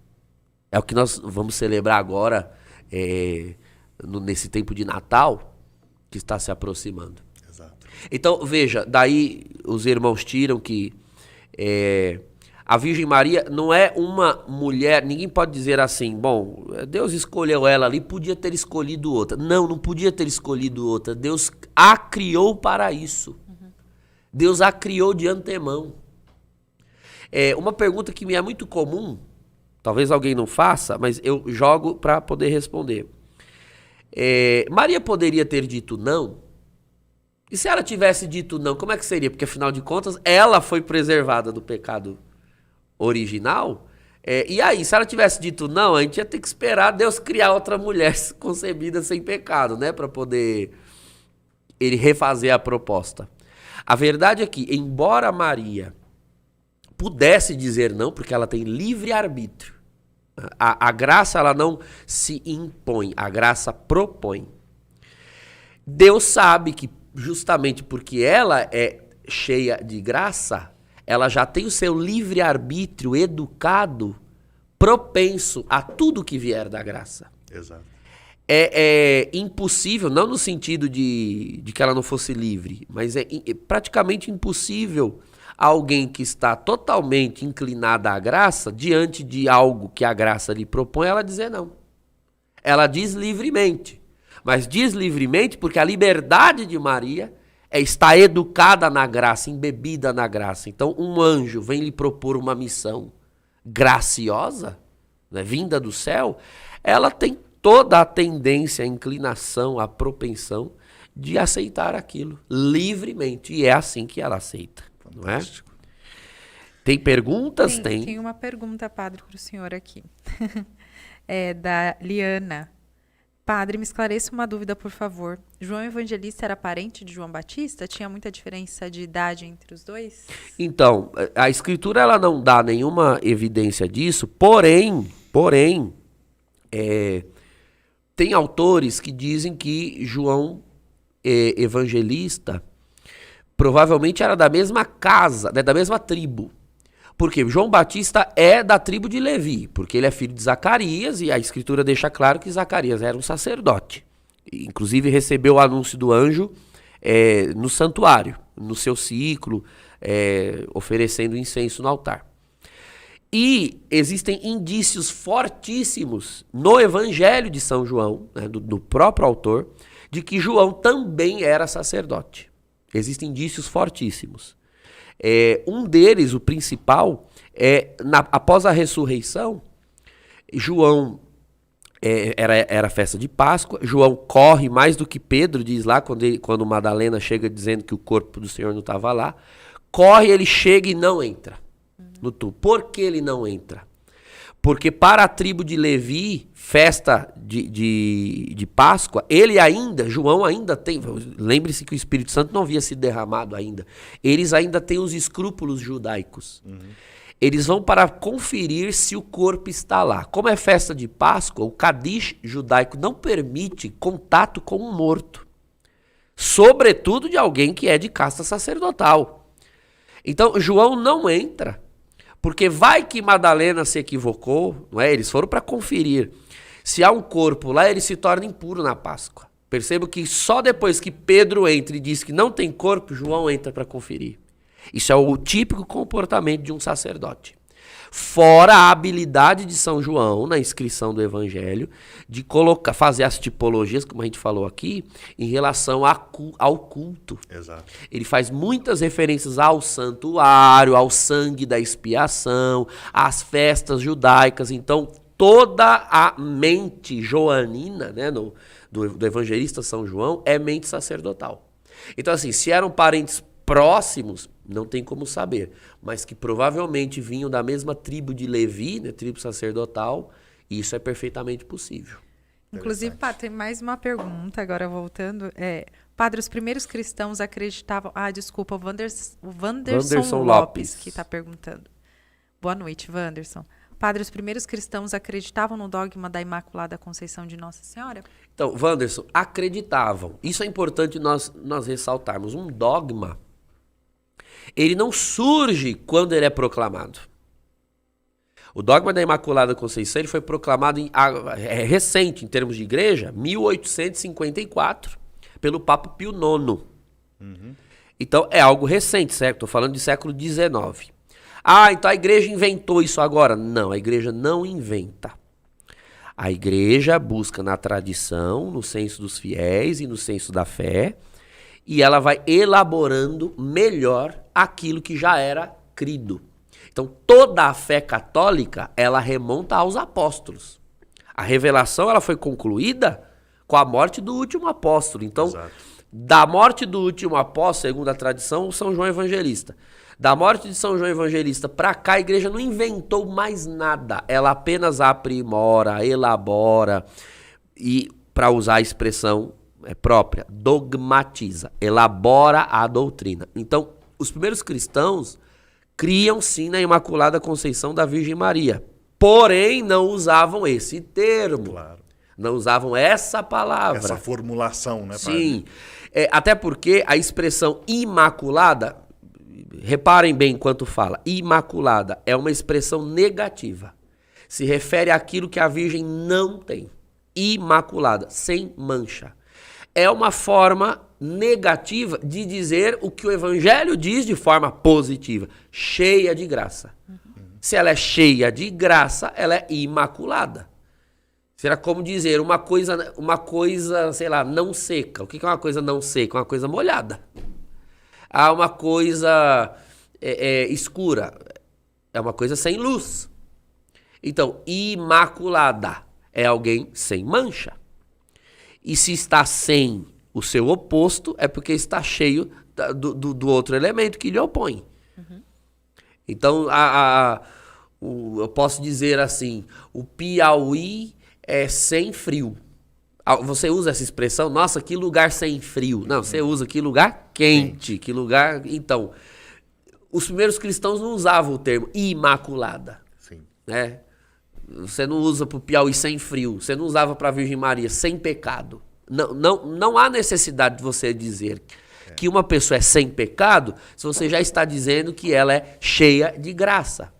É o que nós vamos celebrar agora, nesse tempo de Natal, que está se aproximando. Então, veja, daí os irmãos tiram que a Virgem Maria não é uma mulher, ninguém pode dizer assim, bom, Deus escolheu ela ali, podia ter escolhido outra. Não podia ter escolhido outra. Deus a criou para isso. Deus a criou de antemão. Uma pergunta que me é muito comum, talvez alguém não faça, mas eu jogo para poder responder. Maria poderia ter dito não? E se ela tivesse dito não, como é que seria? Porque, afinal de contas, ela foi preservada do pecado original. E aí, se ela tivesse dito não, a gente ia ter que esperar Deus criar outra mulher concebida sem pecado, né? Para poder ele refazer a proposta. A verdade é que, embora Maria pudesse dizer não, porque ela tem livre-arbítrio, a graça ela não se impõe, a graça propõe. Deus sabe que justamente porque ela é cheia de graça, ela já tem o seu livre-arbítrio educado, propenso a tudo que vier da graça. Exato. É impossível, não no sentido de que ela não fosse livre, mas é praticamente impossível alguém que está totalmente inclinada à graça, diante de algo que a graça lhe propõe, ela dizer não. Ela diz livremente. Mas diz livremente porque a liberdade de Maria está educada na graça, embebida na graça. Então, um anjo vem lhe propor uma missão graciosa, né, vinda do céu, ela tem toda a tendência, a inclinação, a propensão de aceitar aquilo livremente. E é assim que ela aceita. Fantástico. Não é? Tem perguntas? Tem uma pergunta, padre, para o senhor aqui. É da Liana. Padre, me esclareça uma dúvida, por favor. João Evangelista era parente de João Batista? Tinha muita diferença de idade entre os dois? Então, a Escritura ela não dá nenhuma evidência disso, porém, tem autores que dizem que João Evangelista provavelmente era da mesma casa, né, da mesma tribo. Porque João Batista é da tribo de Levi, porque ele é filho de Zacarias, e a Escritura deixa claro que Zacarias era um sacerdote. Inclusive recebeu o anúncio do anjo no santuário, no seu ciclo, oferecendo incenso no altar. E existem indícios fortíssimos no Evangelho de São João, né, do próprio autor, de que João também era sacerdote. Existem indícios fortíssimos. Um deles, o principal, após a ressurreição, João, era festa de Páscoa, João corre mais do que Pedro, diz lá, quando Madalena chega dizendo que o corpo do Senhor não estava lá, corre, ele chega e não entra no túmulo. Por que ele não entra? Porque para a tribo de Levi, festa de Páscoa, João ainda tem, lembre-se que o Espírito Santo não havia sido derramado ainda, eles ainda têm os escrúpulos judaicos. Eles vão para conferir se o corpo está lá. Como é festa de Páscoa, o Kadish judaico não permite contato com um morto, sobretudo de alguém que é de casta sacerdotal. Então, João não entra, porque vai que Madalena se equivocou, não é? Eles foram para conferir. Se há um corpo lá, ele se torna impuro na Páscoa. Percebo que só depois que Pedro entra e diz que não tem corpo, João entra para conferir. Isso é o típico comportamento de um sacerdote. Fora a habilidade de São João, na inscrição do Evangelho, de fazer as tipologias, como a gente falou aqui, em relação ao culto. Exato. Ele faz muitas referências ao santuário, ao sangue da expiação, às festas judaicas. Então, toda a mente joanina, né, do evangelista São João é mente sacerdotal. Então, assim, se eram parentes próximos, não tem como saber, mas que provavelmente vinham da mesma tribo de Levi, né, tribo sacerdotal, isso é perfeitamente possível. Inclusive, padre, tem mais uma pergunta, agora voltando. Padre, os primeiros cristãos acreditavam... desculpa, o Wanderson Lopes que está perguntando. Boa noite, Wanderson. Padre, os primeiros cristãos acreditavam no dogma da Imaculada Conceição de Nossa Senhora? Então, Wanderson, acreditavam. Isso é importante nós ressaltarmos. Um dogma, ele não surge quando ele é proclamado. O dogma da Imaculada Conceição ele foi proclamado recente, em termos de igreja, 1854, pelo Papa Pio IX. Então, é algo recente, certo? Estou falando de século XIX. Então a igreja inventou isso agora? Não, a igreja não inventa. A igreja busca na tradição, no senso dos fiéis e no senso da fé, e ela vai elaborando melhor aquilo que já era crido. Então, toda a fé católica, ela remonta aos apóstolos. A revelação, ela foi concluída com a morte do último apóstolo. Então, exato, da morte do último apóstolo, segundo a tradição, São João Evangelista. Da morte de São João Evangelista para cá, a igreja não inventou mais nada. Ela apenas aprimora, elabora e, para usar a expressão própria, dogmatiza, elabora a doutrina. Então, os primeiros cristãos criam sim na Imaculada Conceição da Virgem Maria. Porém, não usavam esse termo. Claro. Não usavam essa palavra. Essa formulação, né, sim. Até porque a expressão imaculada, reparem bem enquanto fala, imaculada é uma expressão negativa. Se refere àquilo que a Virgem não tem. Imaculada, sem mancha. É uma forma negativa de dizer o que o Evangelho diz de forma positiva, cheia de graça. Se ela é cheia de graça, ela é imaculada. Será como dizer uma coisa, sei lá, não seca. O que é uma coisa não seca? Uma coisa molhada. Uma coisa escura. É uma coisa sem luz. Então, imaculada é alguém sem mancha. E se está sem o seu oposto, é porque está cheio do outro elemento que lhe opõe. Então, eu posso dizer assim, o Piauí é sem frio. Você usa essa expressão, nossa, que lugar sem frio. Não, você usa que lugar quente, que lugar... Então, os primeiros cristãos não usavam o termo imaculada. Sim. Né? Você não usa para o Piauí sem frio, você não usava para a Virgem Maria sem pecado. Não há necessidade de você dizer que uma pessoa é sem pecado se você já está dizendo que ela é cheia de graça.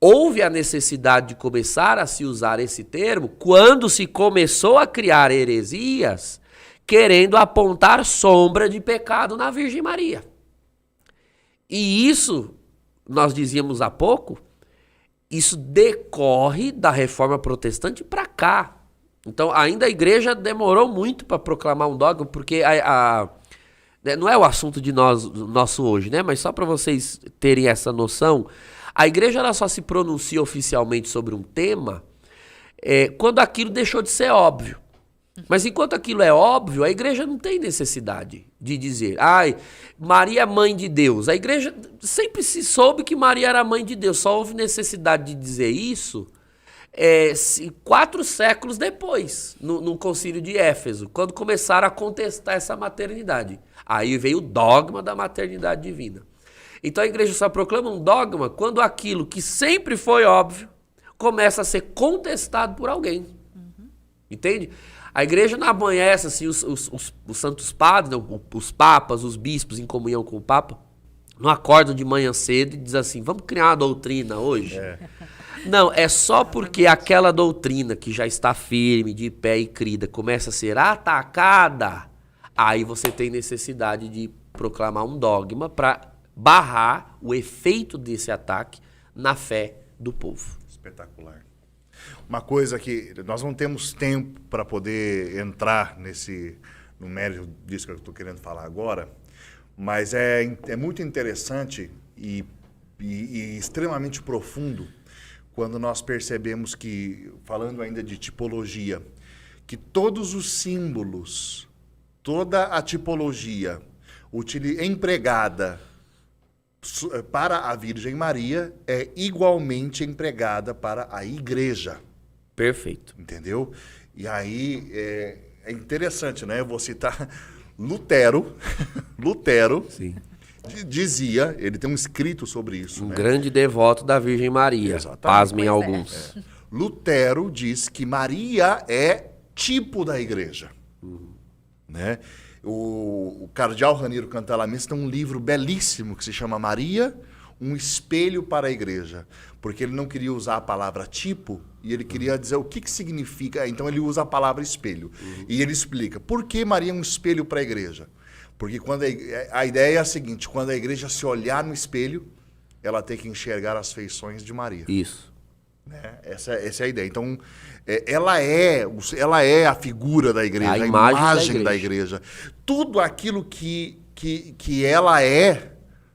Houve a necessidade de começar a se usar esse termo quando se começou a criar heresias querendo apontar sombra de pecado na Virgem Maria. E isso, nós dizíamos há pouco, isso decorre da Reforma Protestante para cá. Então, ainda a igreja demorou muito para proclamar um dogma, porque não é o assunto de nosso hoje, né? Mas só para vocês terem essa noção, a igreja ela só se pronuncia oficialmente sobre um tema quando aquilo deixou de ser óbvio. Mas enquanto aquilo é óbvio, a igreja não tem necessidade de dizer, Maria é mãe de Deus. A igreja sempre se soube que Maria era mãe de Deus, só houve necessidade de dizer isso 4 séculos depois, no concílio de Éfeso, quando começaram a contestar essa maternidade. Aí veio o dogma da maternidade divina. Então a igreja só proclama um dogma quando aquilo que sempre foi óbvio começa a ser contestado por alguém. Entende? A igreja não amanhece assim, os santos padres, não, os papas, os bispos em comunhão com o papa, não acordam de manhã cedo e dizem assim, vamos criar uma doutrina hoje? Não, é só porque aquela doutrina que já está firme, de pé e crida, começa a ser atacada, aí você tem necessidade de proclamar um dogma para barrar o efeito desse ataque na fé do povo. Espetacular. Uma coisa que nós não temos tempo para poder entrar no mérito disso que eu estou querendo falar agora, mas é muito interessante e extremamente profundo quando nós percebemos que, falando ainda de tipologia, que todos os símbolos, toda a tipologia empregada para a Virgem Maria é igualmente empregada para a igreja. Perfeito. Entendeu? E aí é interessante, né? Eu vou citar Lutero. Lutero Sim. Dizia, ele tem um escrito sobre isso. Um grande devoto da Virgem Maria. Exatamente. Pasmem alguns. Lutero diz que Maria é tipo da igreja. Né? O cardeal Raniero Cantalamessa tem um livro belíssimo que se chama Maria, um espelho para a igreja. Porque ele não queria usar a palavra tipo e ele queria dizer o que significa. Então ele usa a palavra espelho. E ele explica por que Maria é um espelho para a igreja. Porque quando a ideia é a seguinte, quando a igreja se olhar no espelho, ela tem que enxergar as feições de Maria. Isso. Né? Essa é a ideia. Então, ela é a figura da igreja, a imagem da igreja. Tudo aquilo que ela é,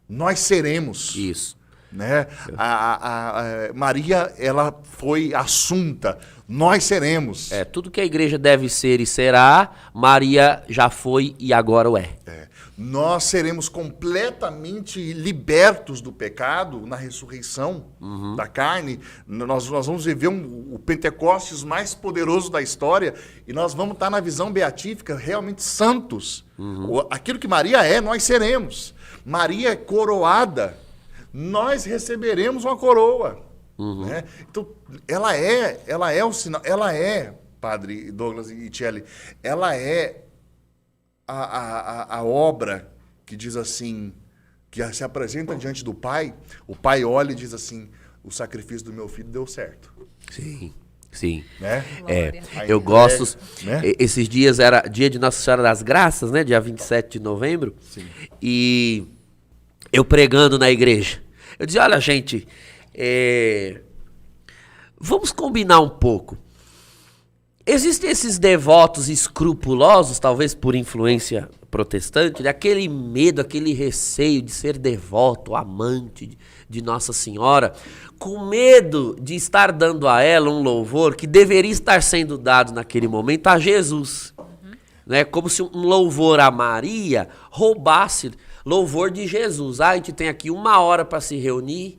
nós seremos. Isso. Né? A Maria, ela foi assunta, nós seremos. Tudo que a igreja deve ser e será, Maria já foi e agora o é. Nós seremos completamente libertos do pecado na ressurreição da carne. Nós vamos viver o Pentecostes mais poderoso da história e nós vamos estar na visão beatífica realmente santos. Aquilo que Maria é, nós seremos. Maria é coroada, nós receberemos uma coroa. Né? Então, ela é o sinal, ela é, Padre Douglas e Tchelle, ela é a obra que diz assim, que se apresenta diante do Pai, o Pai olha e diz assim, o sacrifício do meu filho deu certo. Sim, sim. Né? Eu gosto, né? Esses dias era dia de Nossa Senhora das Graças, né? Dia 27 de novembro. Sim. E eu pregando na igreja. Eu dizia, olha gente, vamos combinar um pouco. existem esses devotos escrupulosos, talvez por influência protestante, aquele medo, aquele receio de ser devoto, amante de Nossa Senhora, com medo de estar dando a ela um louvor que deveria estar sendo dado naquele momento a Jesus. Né? Como se um louvor a Maria roubasse louvor de Jesus. A gente tem aqui 1 hora para se reunir,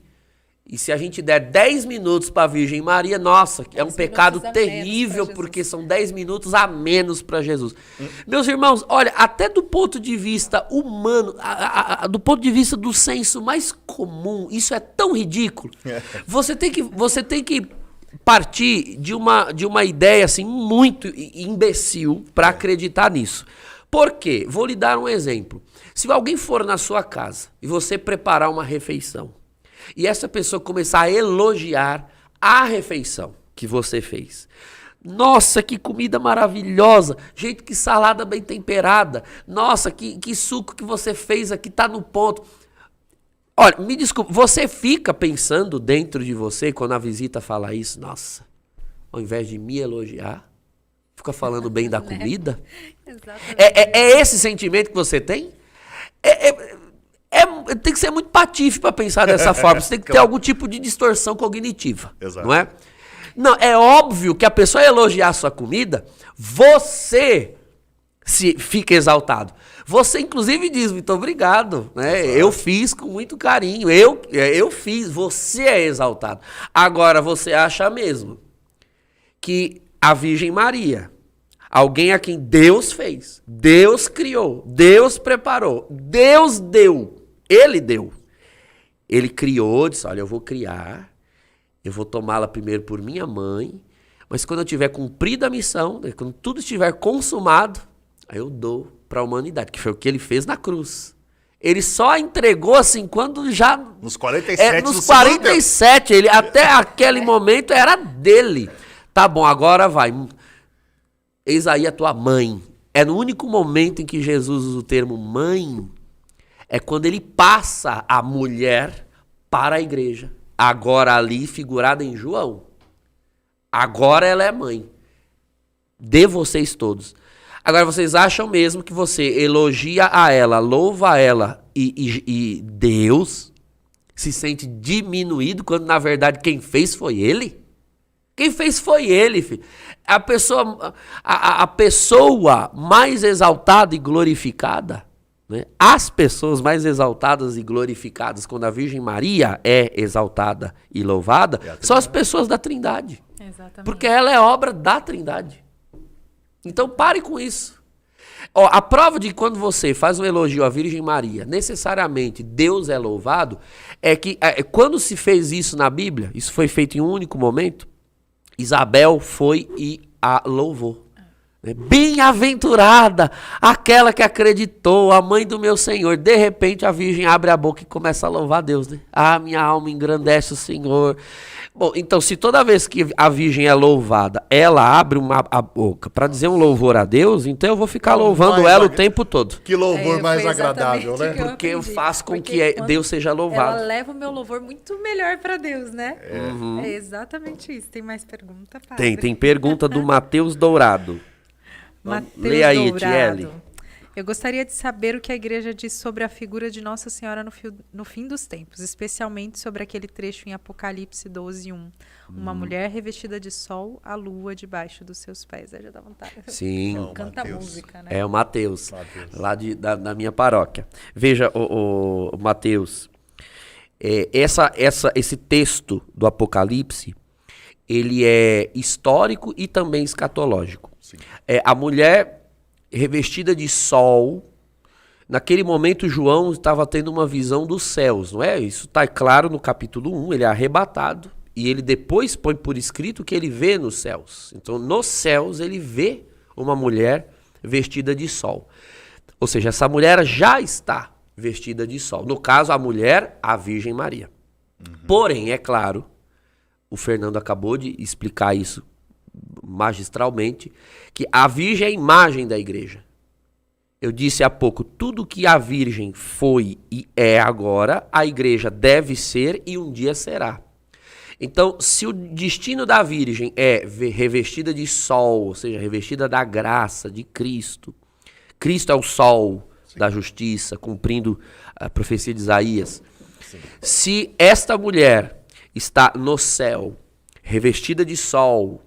e se a gente der 10 minutos para a Virgem Maria, nossa, é um pecado terrível, porque são 10 minutos a menos para Jesus. Meus irmãos, olha, até do ponto de vista humano, do ponto de vista do senso mais comum, isso é tão ridículo. Você tem que partir de uma ideia assim muito imbecil para acreditar nisso. Por quê? Vou lhe dar um exemplo. Se alguém for na sua casa e você preparar uma refeição, e essa pessoa começar a elogiar a refeição que você fez. Nossa, que comida maravilhosa. Gente, que salada bem temperada. Nossa, que suco que você fez aqui, tá no ponto. Olha, me desculpa, você fica pensando dentro de você, quando a visita fala isso, nossa, ao invés de me elogiar, fica falando bem da comida? É esse sentimento que você tem? Tem que ser muito patife para pensar dessa forma. Você tem que ter algum tipo de distorção cognitiva. Exato. Não é? Não, é óbvio que a pessoa elogiar a sua comida, você fica exaltado. Você, inclusive, diz, muito obrigado. Né? Eu fiz com muito carinho. Eu fiz. Você é exaltado. Agora, você acha mesmo que a Virgem Maria, alguém a quem Deus fez, Deus criou, Deus preparou, Deus deu, Ele deu. Ele criou, disse, olha, eu vou criar, eu vou tomá-la primeiro por minha mãe, mas quando eu tiver cumprido a missão, quando tudo estiver consumado, aí eu dou para a humanidade, que foi o que ele fez na cruz. Ele só entregou assim quando já... Nos 47 nos 47, ele, até aquele momento era dele. Tá bom, agora vai. Eis aí a tua mãe. É no único momento em que Jesus usa o termo mãe, é quando ele passa a mulher para a igreja. Agora ali, figurada em João. Agora ela é mãe de vocês todos. Agora, vocês acham mesmo que você elogia a ela, louva a ela e Deus se sente diminuído quando, na verdade, quem fez foi ele? Quem fez foi ele, filho. A pessoa mais exaltada e glorificada, né? As pessoas mais exaltadas e glorificadas, quando a Virgem Maria é exaltada e louvada, são as pessoas da Trindade. Exatamente. Porque ela é obra da Trindade. Então pare com isso. Ó, a prova de que quando você faz um elogio à Virgem Maria, necessariamente Deus é louvado, é que quando se fez isso na Bíblia, isso foi feito em um único momento, Isabel foi e a louvou. Bem-aventurada aquela que acreditou, a mãe do meu Senhor. De repente a Virgem abre a boca e começa a louvar a Deus, né? Ah, minha alma engrandece o Senhor. Bom, então se toda vez que a Virgem é louvada, ela abre a boca para dizer um louvor a Deus, então eu vou ficar louvando ela o tempo todo. Que louvor mais agradável, né? Porque eu faço com que Deus seja louvado. Ela leva o meu louvor muito melhor para Deus, né? É exatamente isso. Tem mais pergunta, padre? Tem pergunta do Matheus Dourado. Mateus Lê aí, Dourado. Tiele. Eu gostaria de saber o que a igreja diz sobre a figura de Nossa Senhora no fim dos tempos, especialmente sobre aquele trecho em Apocalipse 12:1. Uma mulher revestida de sol, a lua debaixo dos seus pés. Aí já dá vontade. Sim. Não, canta Mateus. Música, né? É o Matheus, lá da minha paróquia. Veja, o Matheus, esse texto do Apocalipse, ele é histórico e também escatológico. A mulher revestida de sol, naquele momento João estava tendo uma visão dos céus, não é? Isso está claro no capítulo 1, ele é arrebatado e ele depois põe por escrito que ele vê nos céus. Então nos céus ele vê uma mulher vestida de sol. Ou seja, essa mulher já está vestida de sol. No caso, a mulher, a Virgem Maria. Porém, é claro, o Fernando acabou de explicar isso magistralmente, que a Virgem é a imagem da igreja. Eu disse há pouco, tudo que a Virgem foi e é agora, a igreja deve ser e um dia será. Então, se o destino da Virgem é revestida de sol, ou seja, revestida da graça de Cristo, Cristo é o sol da justiça, cumprindo a profecia de Isaías. Sim. Se esta mulher está no céu, revestida de sol,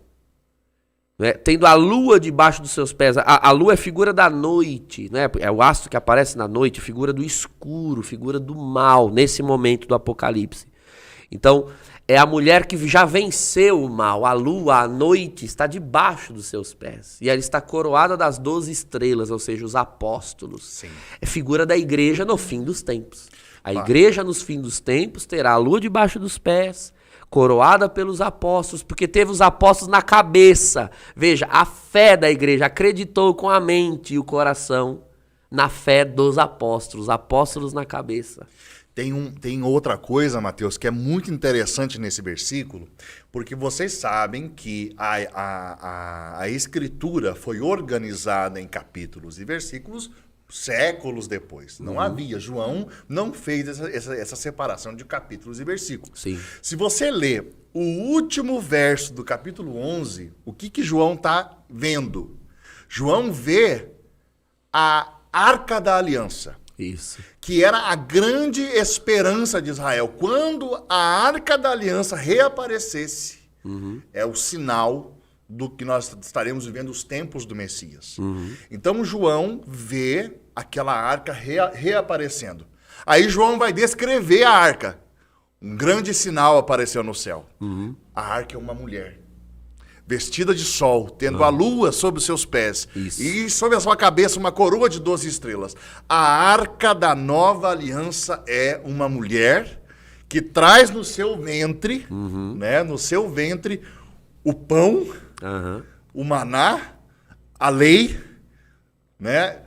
né, tendo a lua debaixo dos seus pés, a lua é figura da noite, né, é o astro que aparece na noite, figura do escuro, figura do mal, nesse momento do Apocalipse. Então, é a mulher que já venceu o mal. A lua, a noite, está debaixo dos seus pés. E ela está coroada das 12 estrelas, ou seja, os apóstolos. Sim. É figura da igreja no fim dos tempos. A igreja nos fins dos tempos terá a lua debaixo dos pés, coroada pelos apóstolos, porque teve os apóstolos na cabeça. Veja, a fé da igreja acreditou com a mente e o coração na fé dos apóstolos na cabeça. Tem outra coisa, Mateus, que é muito interessante nesse versículo, porque vocês sabem que a escritura foi organizada em capítulos e versículos séculos depois. Não havia. João não fez essa separação de capítulos e versículos. Sim. Se você ler o último verso do capítulo 11, o que João está vendo? João vê a Arca da Aliança. Isso. Que era a grande esperança de Israel. Quando a Arca da Aliança reaparecesse, é o sinal do que nós estaremos vivendo os tempos do Messias. Então João vê aquela arca reaparecendo. Aí João vai descrever a arca. Um grande sinal apareceu no céu. A arca é uma mulher, vestida de sol, tendo a lua sob os seus pés. Isso. E sobre a sua cabeça uma coroa de 12 estrelas. A arca da nova aliança é uma mulher que traz no seu ventre, né, no seu ventre, o pão, o maná, a lei, né,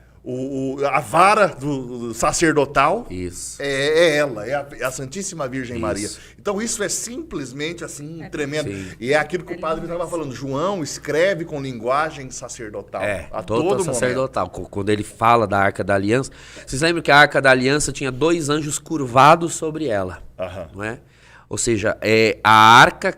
a vara do sacerdotal. Isso. É ela, é a Santíssima Virgem Isso. Maria. Então isso é simplesmente assim, tremendo. Sim. E é aquilo que o padre estava falando. João escreve com linguagem sacerdotal. A todo sacerdotal. Quando ele fala da Arca da Aliança, vocês lembram que a Arca da Aliança tinha 2 anjos curvados sobre ela, não é? Ou seja, a arca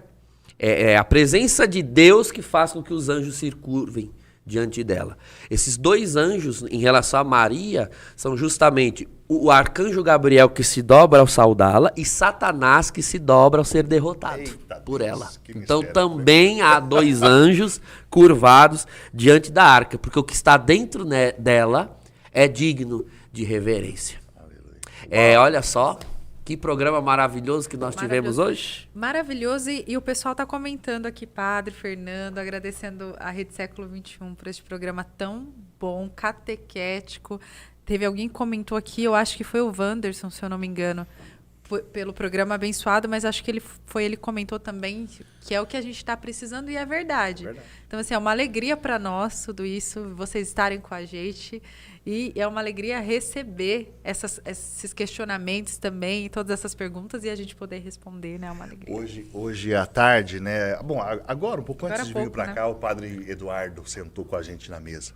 é a presença de Deus que faz com que os anjos se curvem diante dela. Esses 2 anjos, em relação a Maria, são justamente o arcanjo Gabriel que se dobra ao saudá-la e Satanás que se dobra ao ser derrotado por ela. Então também há 2 anjos curvados diante da arca, porque o que está dentro dela é digno de reverência. Olha só, que programa maravilhoso que nós tivemos hoje. Maravilhoso. E o pessoal está comentando aqui, Padre Fernando, agradecendo a Rede Século XXI por este programa tão bom, catequético. Teve alguém que comentou aqui, eu acho que foi o Wanderson, se eu não me engano, pelo programa abençoado, mas acho que ele comentou também que é o que a gente está precisando e é verdade. Então, assim, é uma alegria para nós tudo isso, vocês estarem com a gente. E é uma alegria receber esses questionamentos também, todas essas perguntas e a gente poder responder, né? É uma alegria. Hoje à tarde, né? Bom, agora, um pouco antes de vir para cá, o padre Eduardo sentou com a gente na mesa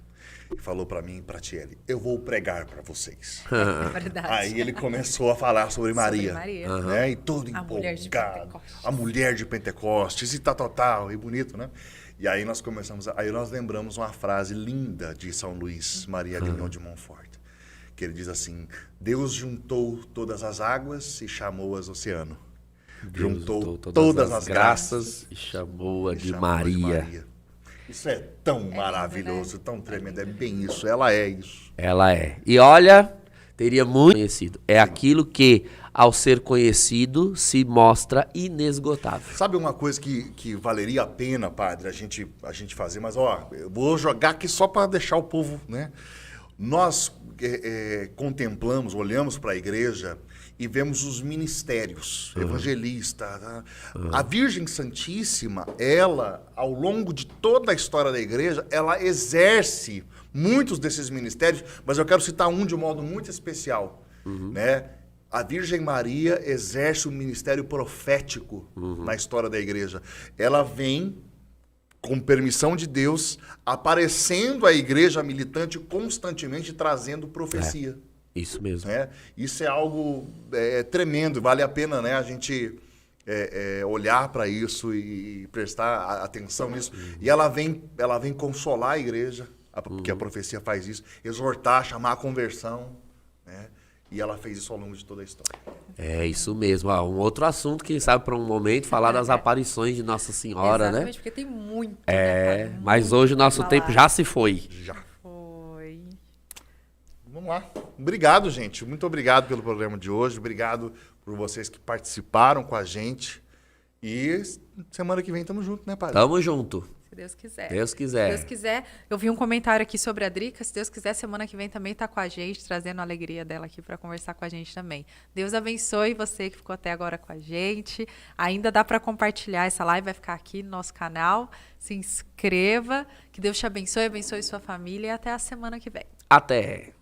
e falou para mim e para Tiele, eu vou pregar para vocês. É verdade. Aí ele começou a falar sobre Maria. Né? E todo empolgado. A mulher de Pentecostes e tal, e bonito, né? E aí nós lembramos uma frase linda de São Luís Maria Grignon de Montfort, que ele diz assim: Deus juntou todas as águas e chamou-as oceano. Deus juntou todas as graças e chamou-a de Maria. Isso é tão maravilhoso, tão tremendo, é bem isso, ela é isso. Ela é. E olha, teria muito conhecido. É aquilo que, ao ser conhecido, se mostra inesgotável. Sabe uma coisa que valeria a pena, padre, a gente fazer, mas eu vou jogar aqui só para deixar o povo, né? Nós contemplamos, olhamos para a igreja e vemos os ministérios, evangelista. A Virgem Santíssima, ela, ao longo de toda a história da igreja, ela exerce muitos desses ministérios, mas eu quero citar um de um modo muito especial, né? A Virgem Maria exerce um ministério profético na história da igreja. Ela vem, com permissão de Deus, aparecendo à igreja militante constantemente, trazendo profecia. Isso mesmo. Isso é algo tremendo, vale a pena, né, a gente olhar para isso e prestar atenção nisso. E ela vem consolar a igreja, porque a profecia faz isso, exortar, chamar a conversão, né? E ela fez isso ao longo de toda a história. É isso mesmo. Um outro assunto, quem sabe, para um momento, falar das aparições de Nossa Senhora, exatamente, né? Porque tem muito. Mas hoje o nosso tempo já se foi. Já. Foi. Vamos lá. Obrigado, gente. Muito obrigado pelo programa de hoje. Obrigado por vocês que participaram com a gente. E semana que vem tamo junto, né, padre? Tamo junto. Se Deus quiser. Deus quiser. Se Deus quiser. Eu vi um comentário aqui sobre a Drica. Se Deus quiser, semana que vem também tá com a gente, trazendo a alegria dela aqui para conversar com a gente também. Deus abençoe você que ficou até agora com a gente. Ainda dá para compartilhar essa live, vai ficar aqui no nosso canal. Se inscreva. Que Deus te abençoe, abençoe sua família e até a semana que vem. Até.